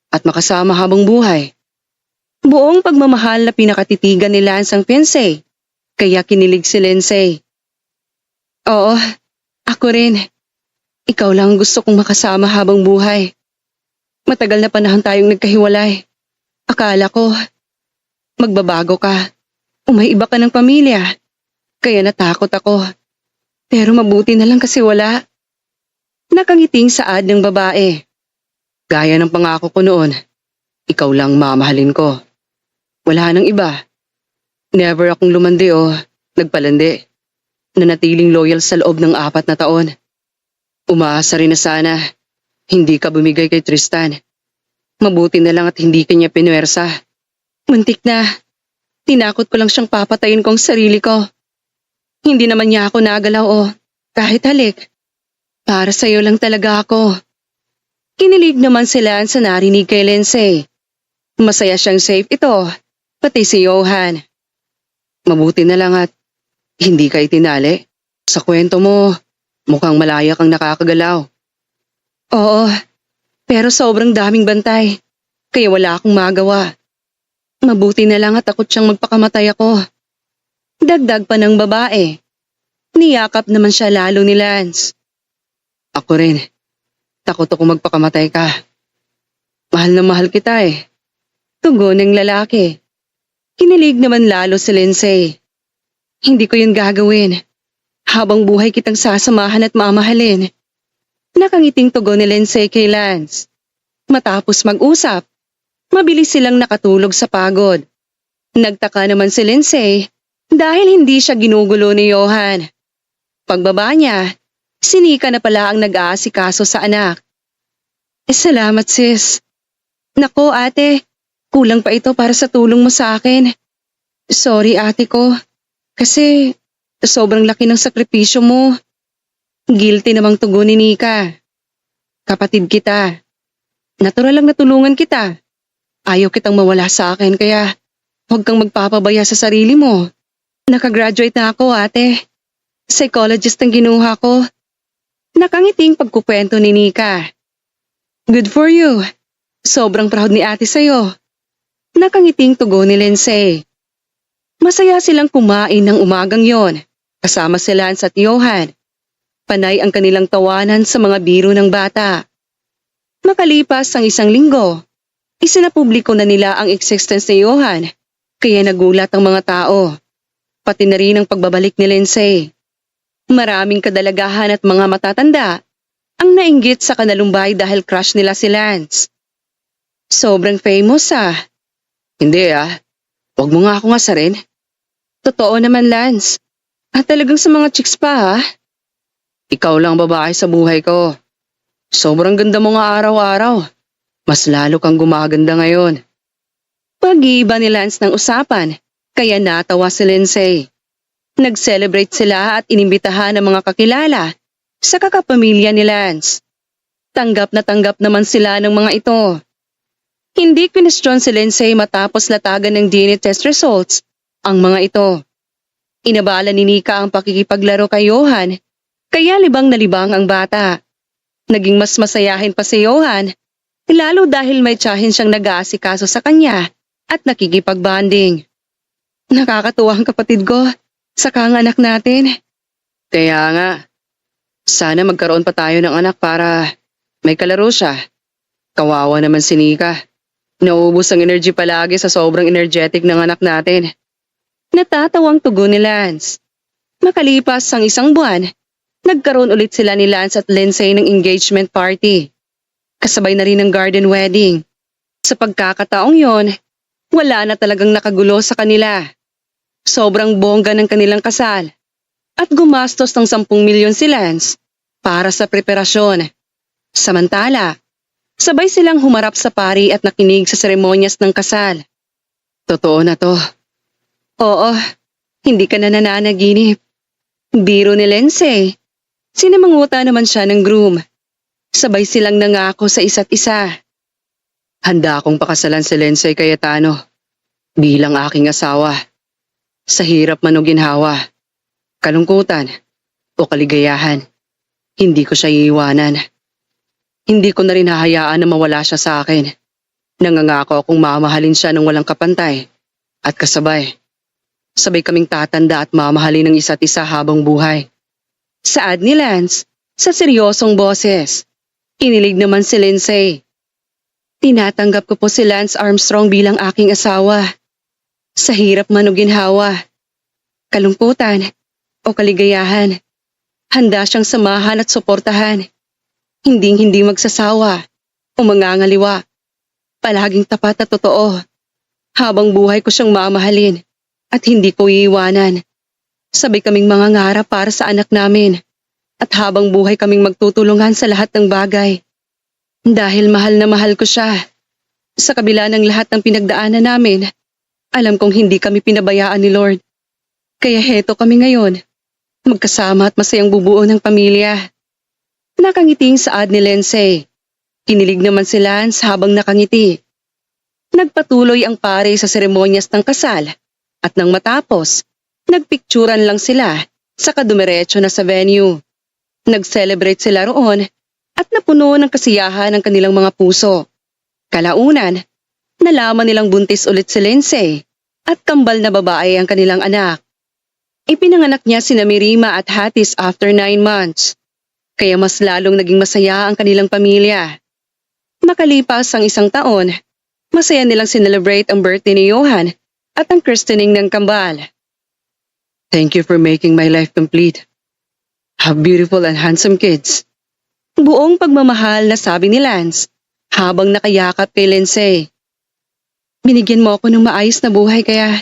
at makasama habang buhay. Buong pagmamahal na pinakatitigan ni Lance ang fiancé, kaya kinilig si Lindsay. Oo, ako rin. Ikaw lang ang gusto kong makasama habang buhay. Matagal na panahon tayong nagkahiwalay. Akala ko, magbabago ka. O may iba ka ng pamilya. Kaya natakot ako. Pero mabuti na lang kasi wala. Nakangiting saad ng babae. Gaya ng pangako ko noon, ikaw lang mamahalin ko. Wala nang iba. Never akong lumandi o nagpalandi. Nanatiling loyal sa loob ng 4 na taon. Umaasa rin na sana, hindi ka bumigay kay Tristan. Mabuti na lang at hindi kanya pinuwersa. Muntik na. Tinakot ko lang siyang papatayin kong sarili ko. Hindi naman niya ako nagalaw o kahit halik. Para sa'yo lang talaga ako. Kinilig naman sila sa narinig kay Lindsay. Masaya siyang safe ito, pati si Johan. Mabuti na lang at hindi ka itinali. Sa kwento mo, mukhang malaya kang nakakagalaw. Oo, pero sobrang daming bantay, kaya wala akong magawa. Mabuti na lang at takot siyang magpakamatay ako. Dagdag pa ng babae. Niyakap naman siya lalo ni Lance. Ako rin. Takot ako magpakamatay ka. Mahal na mahal kita eh. Tugon ng lalaki. Kinilig naman lalo si Lindsay. Hindi ko yun gagawin. Habang buhay kitang sasamahan at mamahalin. Nakangiting tugon ni Lindsay kay Lance. Matapos mag-usap, mabilis silang nakatulog sa pagod. Nagtaka naman si Lindsay dahil hindi siya ginugulo ni Johan. Pagbaba niya, sinika na pala ang nag-aasikaso sa anak. Salamat sis. Nako ate, kulang pa ito para sa tulong mo sa akin. Sorry ate ko, kasi sobrang laki ng sakripisyo mo. Guilty namang tugon ni Nika. Kapatid kita. Natural lang natulungan kita. Ayaw kitang mawala sa akin kaya huwag kang magpapabaya sa sarili mo. Nakagraduate na ako ate. Psychologist ang ginuha ko. Nakangiting pagkukwento ni Nika. Good for you. Sobrang proud ni ate sa'yo. Nakangiting tugon ni Lindsay. Masaya silang kumain ng umagang yon. Kasama si Lance at Johan. Panay ang kanilang tawanan sa mga biro ng bata. Makalipas ang 1 linggo, isinapubliko na nila ang existence ni Johan, kaya nagulat ang mga tao. Pati na rin ang pagbabalik ni Lindsay. Maraming kadalagahan at mga matatanda ang nainggit sa kanalumbay dahil crush nila si Lance. Sobrang famous ah. Hindi ah, huwag mo nga akong asarin. Totoo naman Lance. At talagang sa mga chicks pa ah. Ikaw lang babae sa buhay ko. Sobrang ganda mo nga araw-araw. Mas lalo kang gumaganda ngayon. Pag-iiba ni Lance ng usapan, kaya natawa si Lindsay. Nag-celebrate sila at inimbitahan ang mga kakilala sa kakapamilya ni Lance. Tanggap naman sila ng mga ito. Hindi kinestyon si Lindsay matapos latagan ng DNA test results ang mga ito. Inabala ni Nika ang pakikipaglaro kay Johan, kaya libang na libang ang bata. Naging mas masayahin pa si Johan, lalo dahil may tiyahin siyang nag-aasikaso sa kanya at nakikipag-bonding. Nakakatuwa ang kapatid ko, saka ang anak natin. Kaya nga, sana magkaroon pa tayo ng anak para may kalaro siya. Kawawa naman si Nika. Nauubos ang energy palagi sa sobrang energetic ng anak natin. Natatawang tugon ni Lance. Makalipas ang 1 buwan, nagkaroon ulit sila ni Lance at Lindsay ng engagement party. Kasabay na rin ng garden wedding. Sa pagkakataong yon, wala na talagang nakagulo sa kanila. Sobrang bongga ng kanilang kasal. At gumastos ng 10 milyon si Lance para sa preparasyon. Samantala, sabay silang humarap sa pari at nakinig sa seremonyas ng kasal. Totoo na to. Oo, hindi ka na nananaginip. Biro ni Lindsay. Sinamanguta naman siya ng groom. Sabay silang nangako sa isa't isa. Handa akong pakasalan si Lindsay Cayetano bilang aking asawa. Sa hirap man o ginhawa, kalungkutan o kaligayahan, hindi ko siya iiwanan. Hindi ko na rin hahayaan na mawala siya sa akin. Nangangako akong mamahalin siya ng walang kapantay at kasabay. Sabay kaming tatanda at mamahalin ng isa't isa habang buhay. Saad ni Lance, Sa seryosong boses, kinilig naman si Lindsay. Tinatanggap ko po si Lance Armstrong bilang aking asawa. Sa hirap man o ginhawa, kalungkutan o kaligayahan, handa siyang samahan at suportahan. Hinding-hindi magsasawa o mangangaliwa. Palaging tapat at totoo. Habang buhay ko siyang mamahalin at hindi ko iiwanan. Sabay kaming mangangarap para sa anak namin at habang buhay kaming magtutulungan sa lahat ng bagay. Dahil mahal na mahal ko siya. Sa kabila ng lahat ng pinagdaanan namin, alam kong hindi kami pinabayaan ni Lord. Kaya heto kami ngayon, magkasama at masayang bubuo ng pamilya. Nakangiting saad ni Lindsay. Kinilig naman si Lance habang nakangiti. Nagpatuloy ang pare sa seremonyas ng kasal at nang matapos, nagpikturan lang sila sa kadumiretso na sa venue. Nag-celebrate sila roon at napuno ng kasiyahan ang kanilang mga puso. Kalaunan, nalaman nilang buntis ulit si Lindsay at kambal na babae ang kanilang anak. Ipinanganak niya sina Mirima at Hatis after 9 months. Kaya mas lalong naging masaya ang kanilang pamilya. Makalipas ang 1 taon, masaya nilang sinelebrate ang birthday ni Johan at ang christening ng kambal. Thank you for making my life complete. Have beautiful and handsome kids. Buong pagmamahal na sabi ni Lance habang nakayakap kay Lindsay. Binigyan mo ako ng maayos na buhay kaya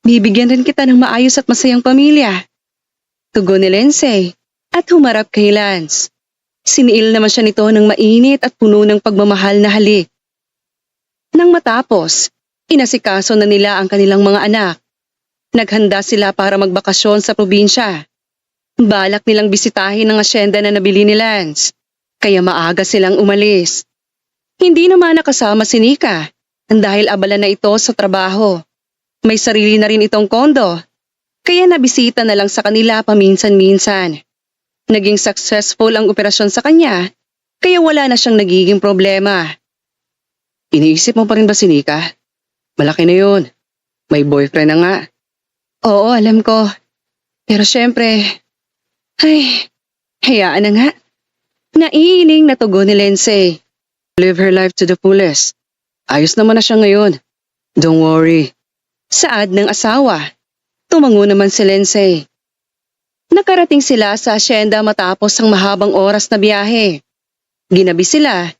bibigyan rin kita ng maayos at masayang pamilya. Tugon ni Lindsay at humarap kay Lance. Siniil naman siya nito ng mainit at puno ng pagmamahal na halik. Nang matapos, inasikaso na nila ang kanilang mga anak. Naghanda sila para magbakasyon sa probinsya. Balak nilang bisitahin ang asyenda na nabili ni Lance, kaya maaga silang umalis. Hindi naman nakasama si Nika dahil abala na ito sa trabaho. May sarili na rin itong kondo, kaya nabisita na lang sa kanila paminsan-minsan. Naging successful ang operasyon sa kanya, kaya wala na siyang nagiging problema. Iniisip mo pa rin ba si Nika? Malaki na yun. May boyfriend na nga. Oo, alam ko. Pero syempre, hayaan na nga. Naiiling na tugon ni Lindsay. Live her life to the fullest. Ayos naman na siya ngayon. Don't worry. Saad ng asawa. Tumango naman si Lindsay. Nakarating sila sa asyenda matapos ang mahabang oras na biyahe. Ginabi sila,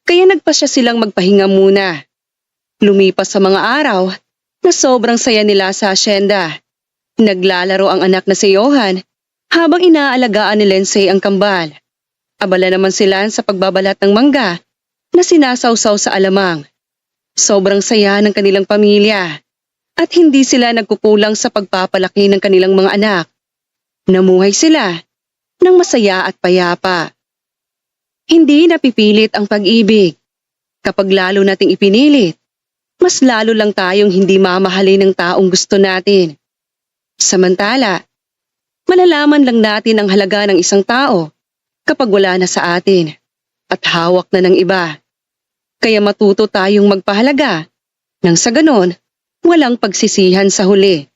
kaya nagpasya silang magpahinga muna. Lumipas sa mga araw na sobrang saya nila sa asyenda. Naglalaro ang anak na si Johan habang inaalagaan ni Lindsay ang kambal. Abala naman sila sa pagbabalat ng mangga na sinasawsaw sa alamang. Sobrang saya ng kanilang pamilya at hindi sila nagkukulang sa pagpapalaki ng kanilang mga anak. Namuhay sila ng masaya at payapa. Hindi napipilit ang pag-ibig. Kapag lalo nating ipinilit, mas lalo lang tayong hindi mamahalin ng taong gusto natin. Samantala, malalaman lang natin ang halaga ng isang tao kapag wala na sa atin at hawak na ng iba. Kaya matuto tayong magpahalaga nang sa ganon, walang pagsisihan sa huli.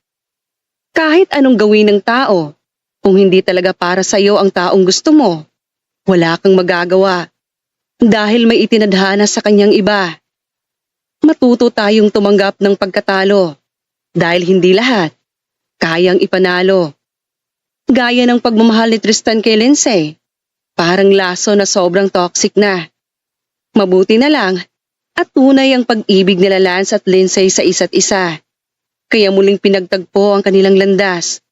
Kahit anong gawin ng tao, kung hindi talaga para sa iyo ang taong gusto mo, wala kang magagawa dahil may itinadhana sa kanyang iba. Matuto tayong tumanggap ng pagkatalo dahil hindi lahat kayang ipanalo. Gaya ng pagmamahal ni Tristan kay Lindsay, parang laso na sobrang toxic na. Mabuti na lang at tunay ang pag-ibig nila Lance at Lindsay sa isa't isa. Kaya muling pinagtagpo ang kanilang landas.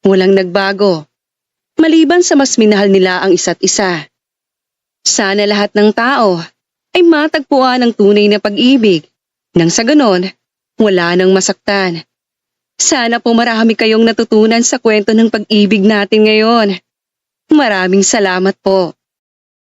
Walang nagbago, maliban sa mas minahal nila ang isa't isa. Sana lahat ng tao ay matagpuan ang tunay na pag-ibig, nang sa ganon, wala nang masaktan. Sana po marami kayong natutunan sa kwento ng pag-ibig natin ngayon. Maraming salamat po.